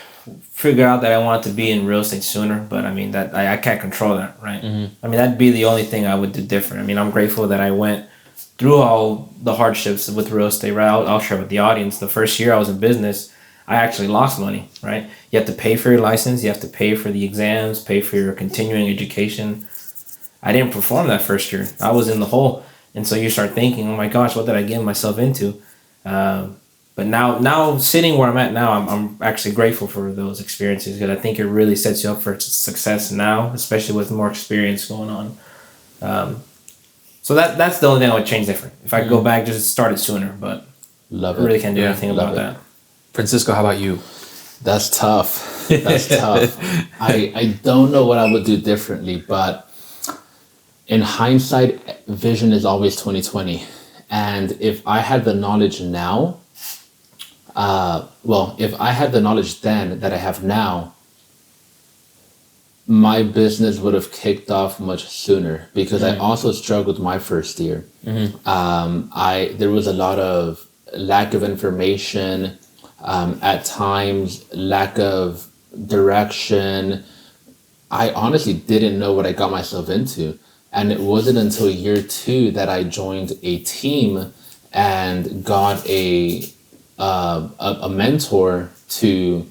figured out that I wanted to be in real estate sooner. But I mean, that I can't control that, right? I mean, that'd be the only thing I would do different. I mean, I'm grateful that I went through all the hardships with real estate, right? I'll share with the audience. The first year I was in business, I actually lost money, right? You have to pay for your license. You have to pay for the exams, pay for your continuing education. I didn't perform that first year. I was in the hole. And so you start thinking, oh my gosh, what did I get myself into? But now sitting where I'm at now, I'm actually grateful for those experiences because I think it really sets you up for success now, especially with more experience going on. So that's the only thing I would change different. If I could go back, just start it sooner, but I really can't do anything about that. Francisco, how about you? That's tough. That's tough. I don't know what I would do differently, but in hindsight, vision is always 2020. And if I had the knowledge now, if I had the knowledge then that I have now, my business would have kicked off much sooner because I also struggled my first year. There was a lot of lack of information, at times lack of direction. I honestly didn't know what I got myself into. And it wasn't until year 2 that I joined a team and got a mentor to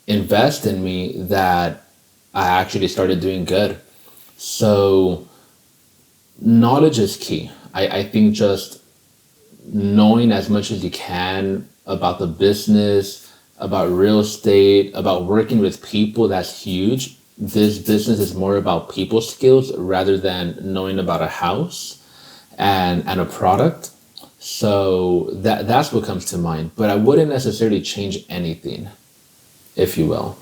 invest in me that I actually started doing good. So knowledge is key. I think just knowing as much as you can about the business, about real estate, about working with people, that's huge. This business is more about people skills rather than knowing about a house and a product. So that's what comes to mind. But I wouldn't necessarily change anything, if you will.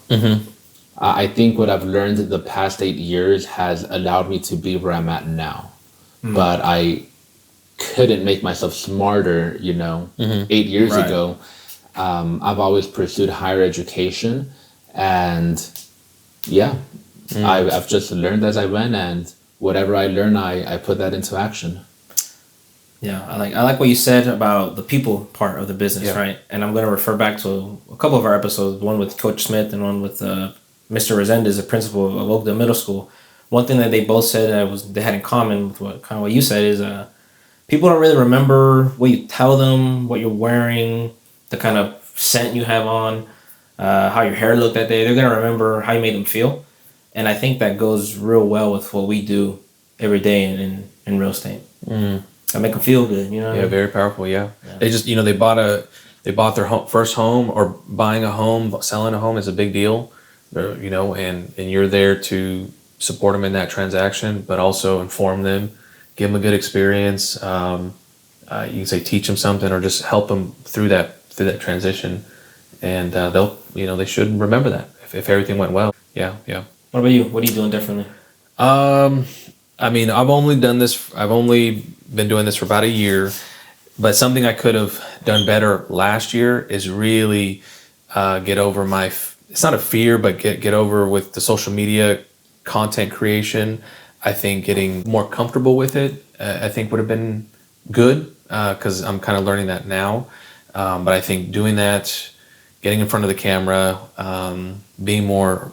I think what I've learned in the past 8 years has allowed me to be where I'm at now. But I couldn't make myself smarter, 8 years ago. I've always pursued higher education, and I've just learned as I went, and whatever I learn, I put that into action. Yeah, I like what you said about the people part of the business, Yeah. right? And I'm going to refer back to a couple of our episodes, one with Coach Smith and one with Mr. Resendez, the principal of Oakdale Middle School. One thing that they both said that was they had in common with what kind of what you said is people don't really remember what you tell them, what you're wearing, the kind of scent you have on, how your hair looked that day. They're going to remember how you made them feel. And I think that goes real well with what we do every day in real estate. I make them feel good, you know. Yeah, very powerful. Yeah. They just, they bought their first home, or buying a home, selling a home is a big deal. And you're there to support them in that transaction, but also inform them, give them a good experience. You can say teach them something, or just help them through that transition, and they should remember that if everything went well. Yeah, yeah. What about you? What are you doing differently? I've only been doing this for about a year, but something I could have done better last year is really get over it's not a fear, but get over with the social media content creation. I think getting more comfortable with it, I think would have been good, because I'm kind of learning that now. But I think doing that, getting in front of the camera, being more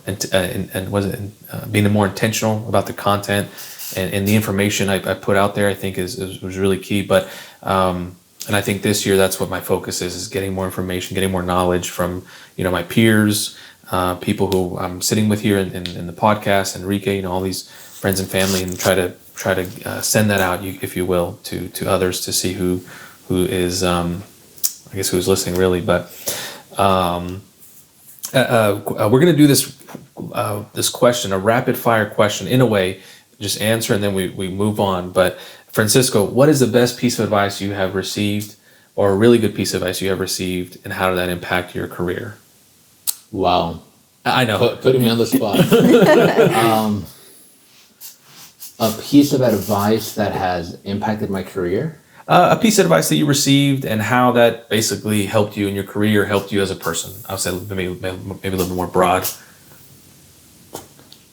being more intentional about the content and the information I put out there, I think was really key. But and I think this year that's what my focus is getting more information, getting more knowledge from my peers, people who I'm sitting with here in the podcast, Enrique, all these friends and family, and try to send that out, if you will, to others to see who is I guess who's listening really. But we're going to do this question, a rapid fire question, in a way, just answer and then we move on. But Francisco, what is the best piece of advice you have received, or a really good piece of advice you have received, and how did that impact your career? Wow. I know. Putting me on the spot. A piece of advice that has impacted my career? A piece of advice that you received, and how that basically helped you in your career, helped you as a person. I'll say maybe a little bit more broad.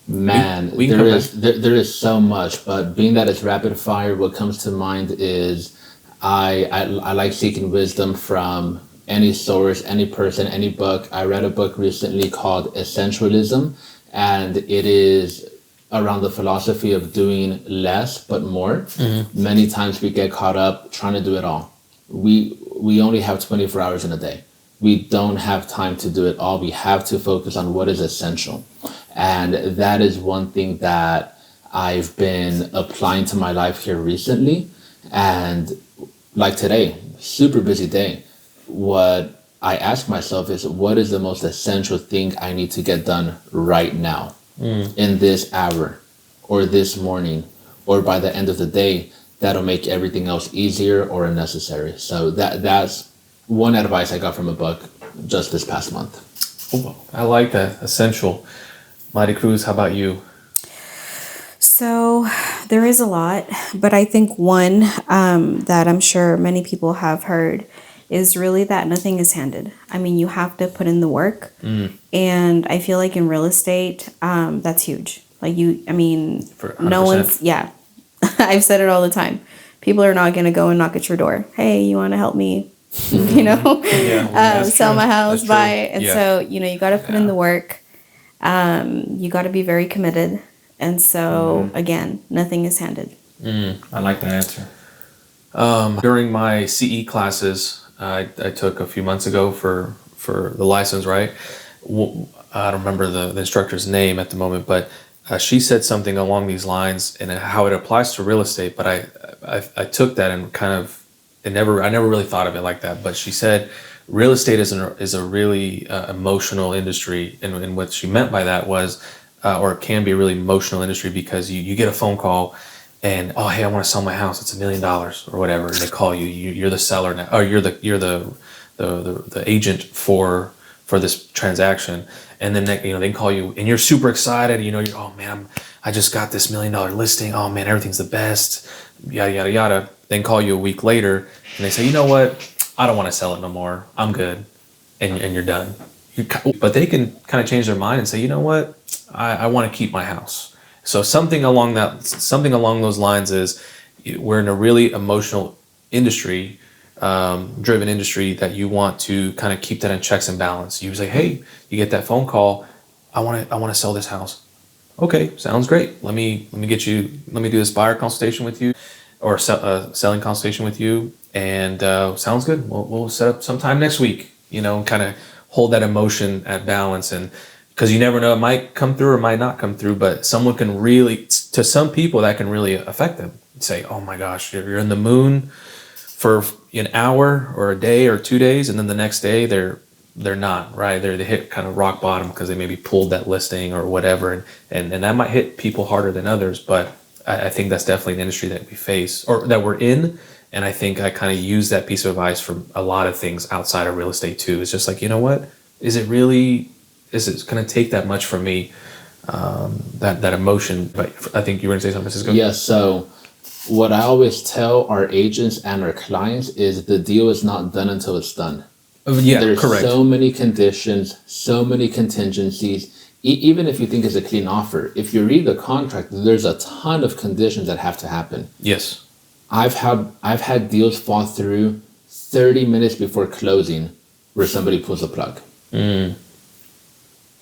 Man, there is so much, but being that it's rapid fire, what comes to mind is I like seeking wisdom from any source, any person, any book. I read a book recently called Essentialism, and it is around the philosophy of doing less but more. Mm-hmm. Many times we get caught up trying to do it all. We only have 24 hours in a day. We don't have time to do it all. We have to focus on what is essential. And that is one thing that I've been applying to my life here recently. And like today, super busy day. What I ask myself is, what is the most essential thing I need to get done right now, in this hour, or this morning, or by the end of the day, that'll make everything else easier or unnecessary. So that's one advice I got from a book just this past month. Oh, I like that. Essential. Maricruz, how about you? So there is a lot, but I think one that I'm sure many people have heard is really that nothing is handed. I mean, you have to put in the work. And I feel like in real estate, that's huge. Like no one's, I've said it all the time. People are not going to go and knock at your door. Hey, you want to help me, sell my house, buy it. And so, you got to put in the work. You got to be very committed. And so, again, nothing is handed. I like that answer. During my CE classes, I took a few months ago for the license, right? I don't remember the instructor's name at the moment, but she said something along these lines, and how it applies to real estate. But I took that and I never really thought of it like that. But she said real estate is a really emotional industry, and what she meant by that was, or it can be a really emotional industry, because you get a phone call and, oh, hey, I want to sell my house. It's $1 million or whatever, and they call you. You're the seller now, or you're the agent for this transaction, and then they can call you, and you're super excited. You're, oh man, I just got this $1 million listing. Oh man, everything's the best. Yada yada yada. Then call you a week later, and they say, you know what? I don't want to sell it no more. I'm good, and you're done. But they can kind of change their mind and say, you know what? I want to keep my house. So something along those lines is, we're in a really emotional industry, driven industry, that you want to kind of keep that in checks and balance. You say, hey, you get that phone call, I want to sell this house. Okay, sounds great. Let me do this buyer consultation with you, or selling consultation with you, and sounds good. We'll set up sometime next week. Kind of hold that emotion at balance, and because you never know, it might come through or might not come through. But someone can really, to some people, that can really affect them. Say, oh my gosh, you're in the moon for an hour or a day or 2 days, and then the next day they're not, right. They hit kind of rock bottom because they maybe pulled that listing or whatever, and that might hit people harder than others. But I think that's definitely an industry that we face, or that we're in. And I think I kind of use that piece of advice for a lot of things outside of real estate too. It's just like, you know what? Is it going to take that much from me? That emotion. But I think you were going to say something, Francisco? Yes. So what I always tell our agents and our clients is the deal is not done until it's done. Yeah, There's correct. so many conditions, so many contingencies. Even if you think it's a clean offer, if you read the contract, there's a ton of conditions that have to happen. Yes. I've had deals fall through 30 minutes before closing where somebody pulls the plug.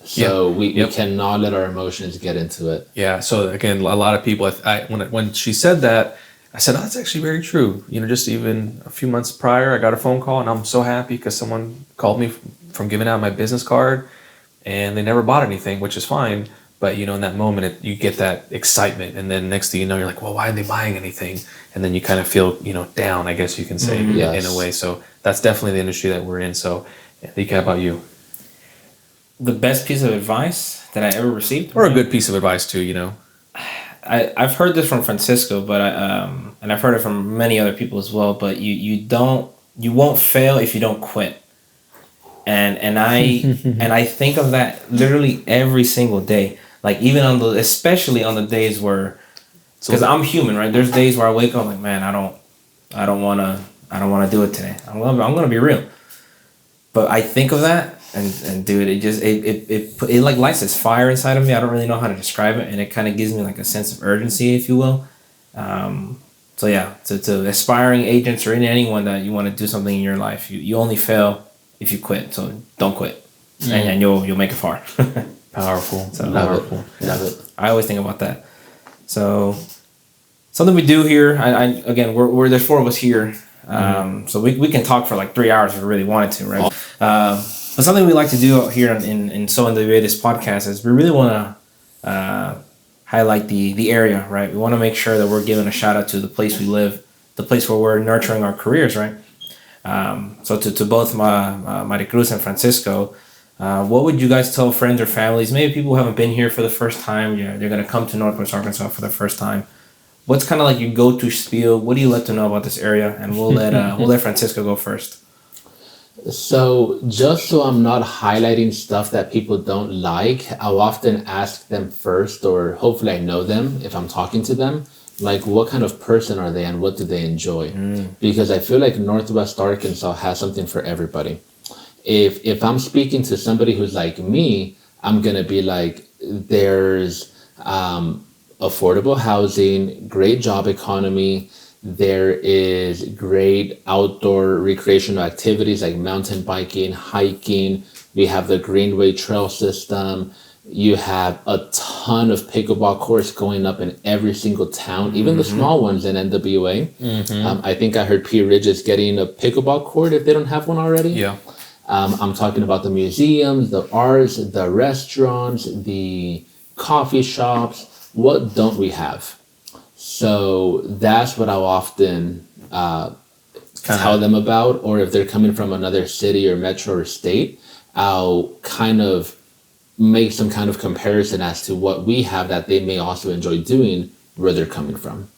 So we cannot let our emotions get into it. Yeah. So again, a lot of people, when she said that, I said, oh, that's actually very true. Just even a few months prior, I got a phone call, and I'm so happy because someone called me from giving out my business card, and they never bought anything, which is fine. But in that moment, you get that excitement, and then next thing you know, you're like, well, why are they buying anything? And then you kind of feel, down, I guess you can say, in a way. So that's definitely the industry that we're in. So, Ika, how about you? The best piece of advice that I ever received, or a good piece of advice too, I've heard this from Francisco, but and I've heard it from many other people as well. But you won't fail if you don't quit. And I think of that literally every single day. Like even especially on the days where, because I'm human, right? There's days where I wake up like, man, I don't wanna do it today. I'm gonna be real. But I think of that and dude, it like lights this fire inside of me. I don't really know how to describe it, and it kind of gives me like a sense of urgency, if you will. So yeah, to aspiring agents or anyone that you want to do something in your life, you only fail if you quit. So don't quit, and you'll make it far. Powerful. So Powerful. Love it. I always think about that. So something we do here. Again, we're there's four of us here. So we can talk for like 3 hours if we really wanted to, right? But something we like to do here in So in the Way, this podcast, is we really want to highlight the area, right? We want to make sure that we're giving a shout out to the place we live, the place where we're nurturing our careers, right? So to both Maricruz and Francisco, what would you guys tell friends or families, maybe people who haven't been here for the first time, they're going to come to Northwest Arkansas for the first time? What's kind of like your go-to spiel? What do you let them know about this area? And we'll let Francisco go first. So just so I'm not highlighting stuff that people don't like, I'll often ask them first, or hopefully I know them if I'm talking to them, like what kind of person are they and what do they enjoy? Because I feel like Northwest Arkansas has something for everybody. If I'm speaking to somebody who's like me, I'm going to be like, there's affordable housing, great job economy, there is great outdoor recreational activities like mountain biking, hiking. We have the Greenway Trail system. You have a ton of pickleball courts going up in every single town, even the small ones in NWA. I think I heard Pea Ridge is getting a pickleball court if they don't have one already. Yeah. I'm talking about the museums, the arts, the restaurants, the coffee shops. What don't we have? So that's what I'll often tell them about. Or if they're coming from another city or metro or state, I'll kind of make some kind of comparison as to what we have that they may also enjoy doing where they're coming from.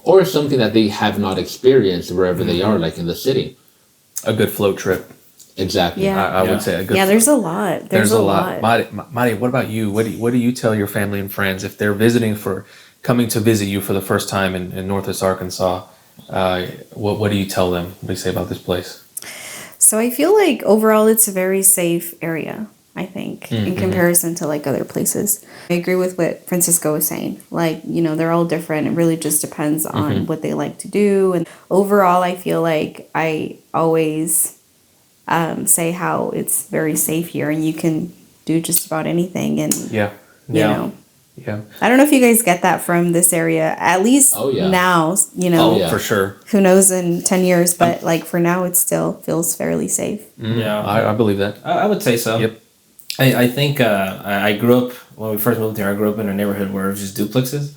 Or something that they have not experienced wherever they are, like in the city. A good float trip. Exactly. Yeah. I would say a good. Yeah, there's a lot. There's a lot. Mari, what about you? What do you tell your family and friends if they're coming to visit you for the first time in Northwest Arkansas? What do you tell them? What do you say about this place? So I feel like overall it's a very safe area. I think, in comparison to like other places. I agree with what Francisco was saying. Like, you know, they're all different. It really just depends on what they like to do. And overall, I feel like I always say how it's very safe here and you can do just about anything. And, you know, I don't know if you guys get that from this area, at least now, you know, for sure. Who knows in 10 years, but like for now, it still feels fairly safe. Yeah, I believe that. I would say so. Yep. I think I grew up, when we first moved here, I grew up in a neighborhood where it was just duplexes.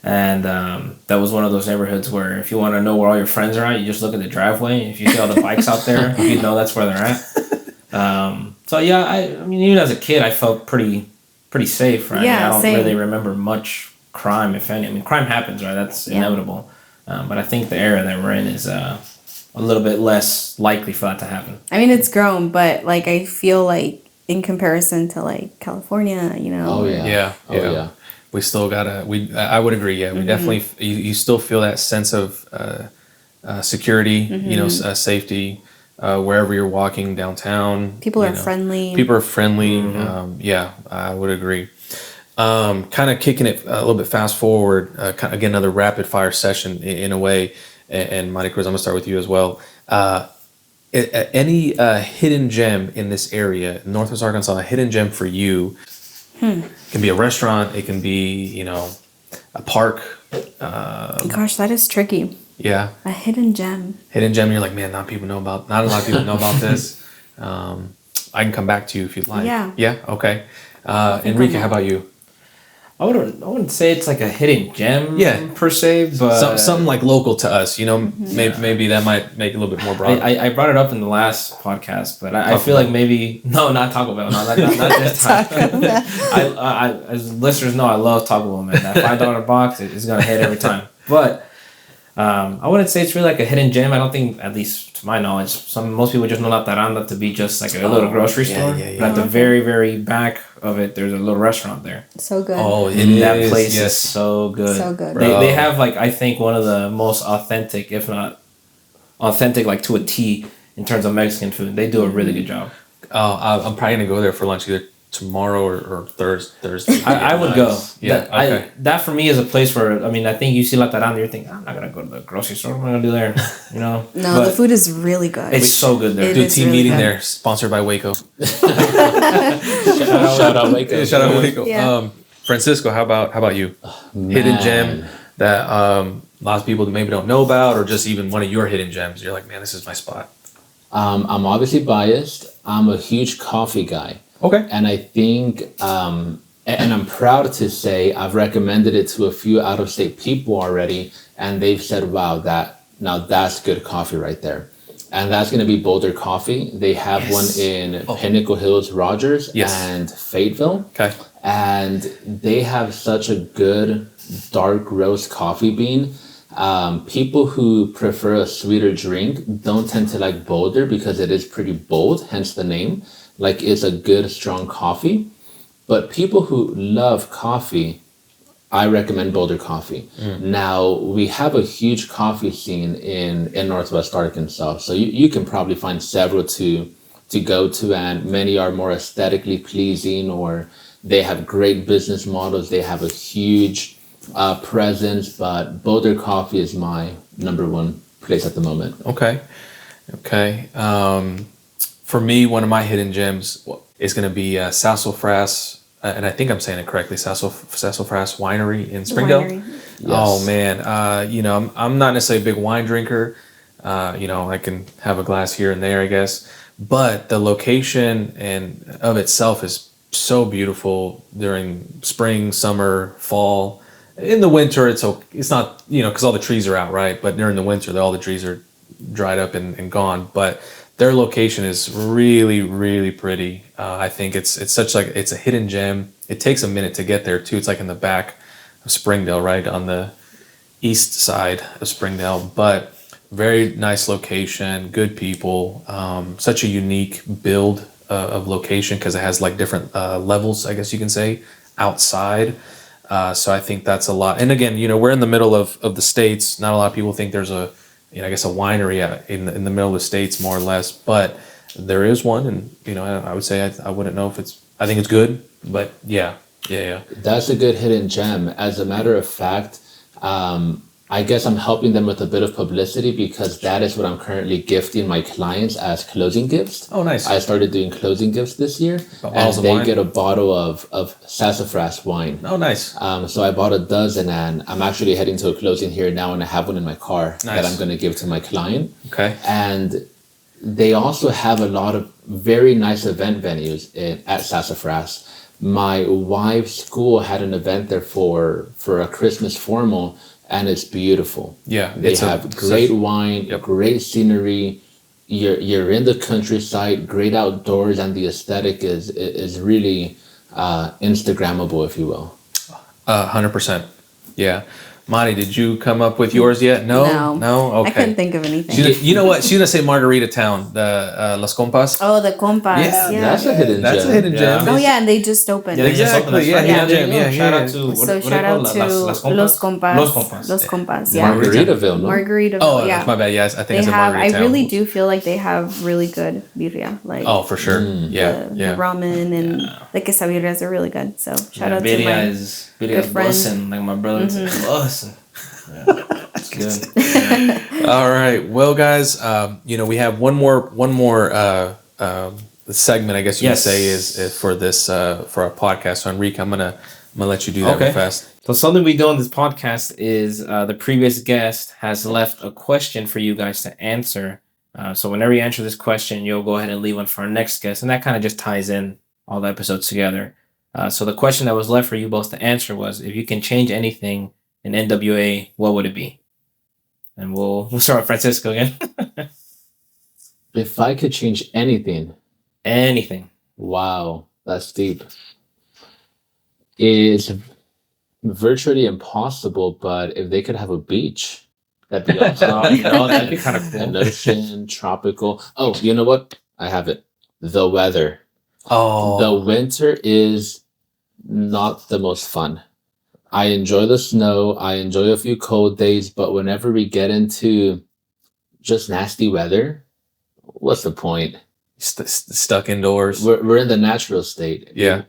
And that was one of those neighborhoods where if you want to know where all your friends are at, you just look at the driveway. If you see all the bikes out there, you know that's where they're at. So yeah, I mean, even as a kid, I felt pretty safe, right? Yeah, I don't same. really remember much crime, if any. I mean, crime happens, right? That's inevitable. But I think the area that we're in is a little bit less likely for that to happen. I mean, it's grown, but like I feel like in comparison to like California, you know. Yeah. We still gotta. I would agree. Yeah, we definitely. You still feel that sense of security. You know, safety wherever you're walking downtown. People are friendly. People are friendly. Yeah, I would agree. Kind of kicking it a little bit fast forward. Again, another rapid fire session in a way. And Maricruz, I'm gonna start with you as well. Any hidden gem in this area, Northwest Arkansas, a hidden gem for you? It can be a restaurant. It can be, you know, a park. Gosh, that is tricky. Yeah. A hidden gem. Hidden gem. You're like, man, not a lot of people know about this. I can come back to you if you'd like. Yeah. Yeah. Okay. Enrique, how about you? I wouldn't say it's like a hidden gem, per se, but something like local to us. You know, maybe that might make it a little bit more broad. I brought it up in the last podcast, but I feel like maybe not Taco Bell, not this time. I as listeners know, I love Taco Bell, man. That $5 box is gonna hit every time. But I wouldn't say it's really like a hidden gem. I don't think, at least to my knowledge, most people just know La Taranda to be just like a little grocery store. But at the very, very back of it, there's a little restaurant there. So good. Oh, that place is so good. So good. They have like, I think, one of the most authentic, if not authentic, like to a T in terms of Mexican food. They do a really good job. I'm probably gonna go there for lunch either tomorrow or Thursday. I would go. Yeah. That for me is a place where, I mean, I think you see La Taranda, you're thinking, I'm not gonna go to the grocery store. What am I gonna do there? You know. No, But the food is really good. it's so good there. Do a is team really meeting good. there, sponsored by Waco. Shout out Waco. Shout out Waco. Yeah. Francisco, how about you? Hidden gem that lots of people maybe don't know about, or just even one of your hidden gems. You're like, man, this is my spot. I'm obviously biased. I'm a huge coffee guy. Okay. And I think, and I'm proud to say I've recommended it to a few out-of-state people already, and they've said, wow, that's good coffee right there. And that's going to be Boulder Coffee. They have one in Pinnacle Hills, Rogers, and Fayetteville. Okay. And they have such a good dark roast coffee bean. People who prefer a sweeter drink don't tend to like Boulder because it is pretty bold, hence the name. Like, it's a good, strong coffee. But people who love coffee, I recommend Boulder Coffee. Now, we have a huge coffee scene in Northwest Arkansas. So you can probably find several to go to, and many are more aesthetically pleasing, or they have great business models. They have a huge presence, but Boulder Coffee is my number one place at the moment. Okay. For me, one of my hidden gems is going to be Sassafras, and I think I'm saying it correctly, Sassafras Winery in Springdale. Winery. Oh man, you know, I'm not necessarily a big wine drinker. You know, I can have a glass here and there, I guess, but the location and of itself is so beautiful during spring, summer, fall. In the winter, it's not, you know, because all the trees are out, right? But during the winter, all the trees are dried up and gone. But their location is really, really pretty. I think it's a hidden gem. It takes a minute to get there too. It's like in the back of Springdale, right on the east side of Springdale. But very nice location, good people. Such a unique build of location because it has like different levels, I guess you can say, outside. So I think that's a lot. And again, you know, we're in the middle of the States. Not a lot of people think there's I guess a winery in the middle of the States, more or less. But there is one, and I would say I wouldn't know if I think it's good, but yeah. That's a good hidden gem. As a matter of fact, I guess I'm helping them with a bit of publicity because that is what I'm currently gifting my clients as closing gifts. Oh, nice. I started doing closing gifts this year, and they get a bottle of sassafras wine. Oh, nice. So I bought a dozen, and I'm actually heading to a closing here now, and I have one in my car that I'm going to give to my client. Okay. And they also have a lot of very nice event venues at Sassafras. My wife's school had an event there for a Christmas formal, and it's beautiful. Yeah, they have great wine, great scenery. You're in the countryside, great outdoors, and the aesthetic is really Instagrammable, if you will. 100%. Yeah. Mari, did you come up with yours yet? No. Okay. I couldn't think of anything. You know what? She's gonna say Margarita Town, the Las Compas. Oh, the Compas. Yeah, that's a hidden gem. Oh yeah, and they just opened. Yeah, exactly. Yeah. Shout out to Los Compas. Los Compas. Yeah. Margaritaville. No? Margaritaville. Oh, yeah. that's my bad. Yes, I think they it's have. Margarita I Town. really do feel like they have really good birria. Like for sure. the ramen and the quesadillas are really good. So shout out to my birria is bussin', like my brother said, bussin'. Yeah, it's good. All right. Well, guys, we have one more segment, I guess you could say, is for this for our podcast. So Enrique, I'm gonna let you do that real fast. So something we do on this podcast is the previous guest has left a question for you guys to answer. So whenever you answer this question, you'll go ahead and leave one for our next guest, and that kind of just ties in all the episodes together. So the question that was left for you both to answer was, if you can change anything in NWA, what would it be? And we'll start with Francisco again. If I could change anything. Wow, that's deep. It's virtually impossible, but if they could have a beach, that'd be awesome. That'd be kind of cool. An ocean, tropical. Oh, you know what? I have it. The weather. Oh. The winter is not the most fun. I enjoy the snow. I enjoy a few cold days, but whenever we get into just nasty weather, what's the point? Stuck indoors. We're in the natural state. Yeah.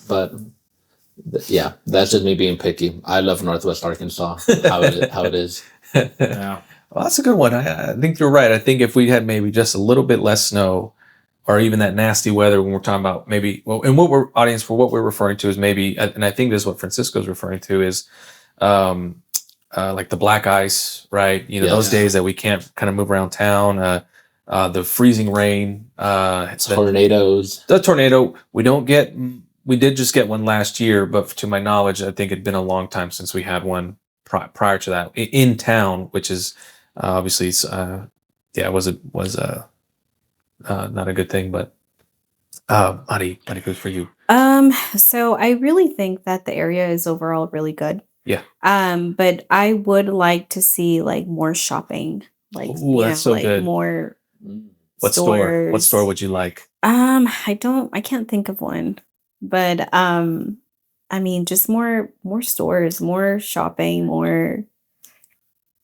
But yeah, that's just me being picky. I love Northwest Arkansas, how it is. Yeah. Well, that's a good one. I think you're right. I think if we had maybe just a little bit less snow, or even that nasty weather when we're talking about maybe, and what we're referring to is maybe, and I think this is what Francisco's referring to is, like the black ice, right? Those days that we can't kind of move around town, the freezing rain, tornadoes. The tornado, we did just get one last year, but to my knowledge, I think it'd been a long time since we had one prior to that in town, which is obviously, was not a good thing, but Mari, good for you. So I really think that the area is overall really good. Yeah. But I would like to see like more shopping, like that's so like good. More What stores. What store would you like? I can't think of one, but I mean, just more stores, more shopping, more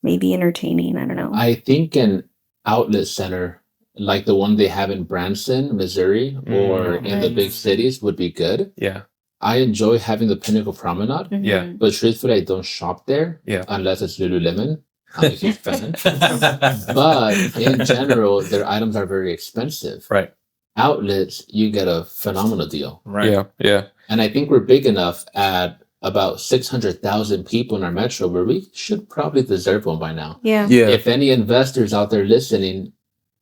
maybe entertaining. I don't know. I think an outlet center like the one they have in Branson, Missouri, or in the big cities would be good. Yeah. I enjoy having the Pinnacle Promenade. Mhm. Yeah. But truthfully, I don't shop there. Yeah. Unless it's Lululemon. I'm a huge fan. But in general, their items are very expensive. Right. Outlets, you get a phenomenal deal. Right. Yeah. Yeah. And I think we're big enough at about 600,000 people in our metro where we should probably deserve one by now. Yeah. Yeah. If any investors out there listening,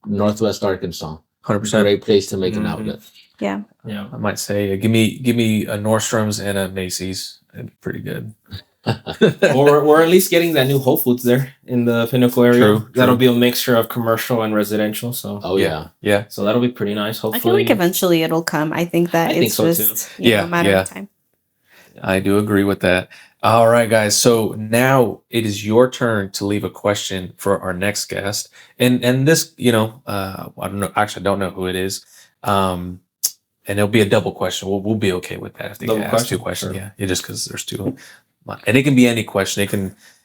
Northwest Arkansas, 100%. great place to make an outlet. Yeah. Yeah. I might say, give me a Nordstrom's and a Macy's. It'd be pretty good. or we're at least getting that new Whole Foods there in the Pinnacle area. True, That'll true. be a mixture of commercial and residential. So Oh, yeah. Yeah. so that'll be pretty nice. Hopefully, I feel like eventually it'll come. I think that I think it's so, just too. Yeah, a matter yeah. of time. I do agree with that. All right, guys. So now it is your turn to leave a question for our next guest. And this, I don't know. Actually, I don't know who it is. And it'll be a double question. We'll be okay with that if they Double ask question? two questions. Sure. Yeah, just because there's two. And it can be any question.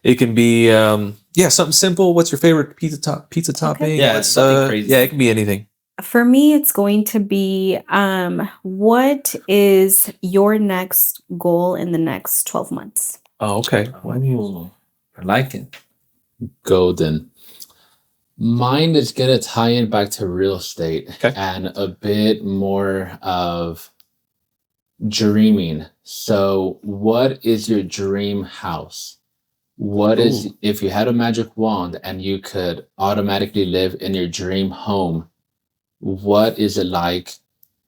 It can be something simple. What's your favorite pizza topping? Yeah, What's, something crazy. Yeah, it can be anything. For me, it's going to be what is your next goal in the next 12 months? Oh, okay. Ooh, I like it. Golden. Mine is gonna tie in back to real estate Okay. and a bit more of dreaming. So, what is your dream house? What is, Ooh. if you had a magic wand and you could automatically live in your dream home, what is it like?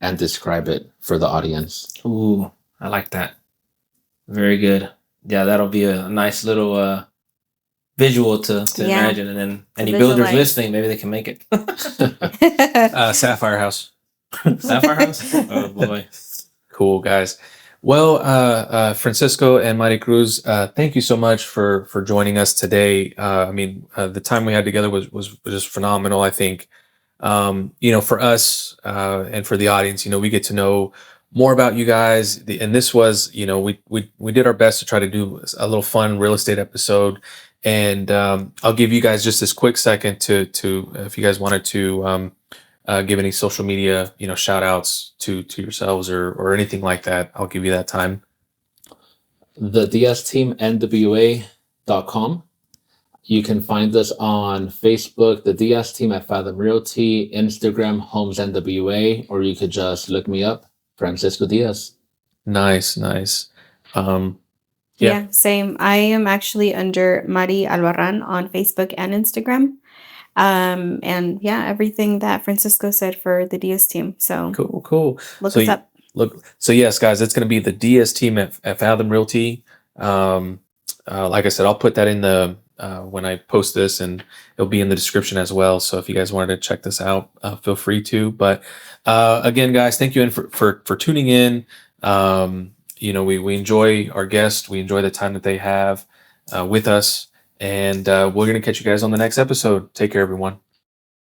And describe it for the audience. Ooh, I like that. Very good. Yeah, that'll be a nice little visual to Yeah, imagine, and then to any builders visualize. listening, maybe they can make it. Sapphire House. Sapphire House. Oh boy. Cool, guys. Well, Francisco and Maricruz, thank you so much for joining us today. I mean, the time we had together was just phenomenal. I think, for us and for the audience, we get to know more about you guys. And this was, we did our best to try to do a little fun real estate episode. And I'll give you guys just this quick second to if you guys wanted to. Give any social media, shout outs to yourselves or anything like that. I'll give you that time. The Diaz team, NWA.com. You can find us on Facebook, the Diaz team at Fathom Realty, Instagram, Homes NWA, or you could just look me up, Francisco Diaz. Nice. Yeah. Yeah, same. I am actually under Mari Albarran on Facebook and Instagram. And yeah, everything that Francisco said for the Diaz team. So Cool. look So us up. So yes, guys, it's going to be the DS team at Fathom Realty. Like I said, I'll put that in the when I post this, and it'll be in the description as well. So if you guys wanted to check this out, feel free to. But again, guys, thank you for tuning in. We enjoy our guests. We enjoy the time that they have with us, and we're going to catch you guys on the next episode. Take care, everyone.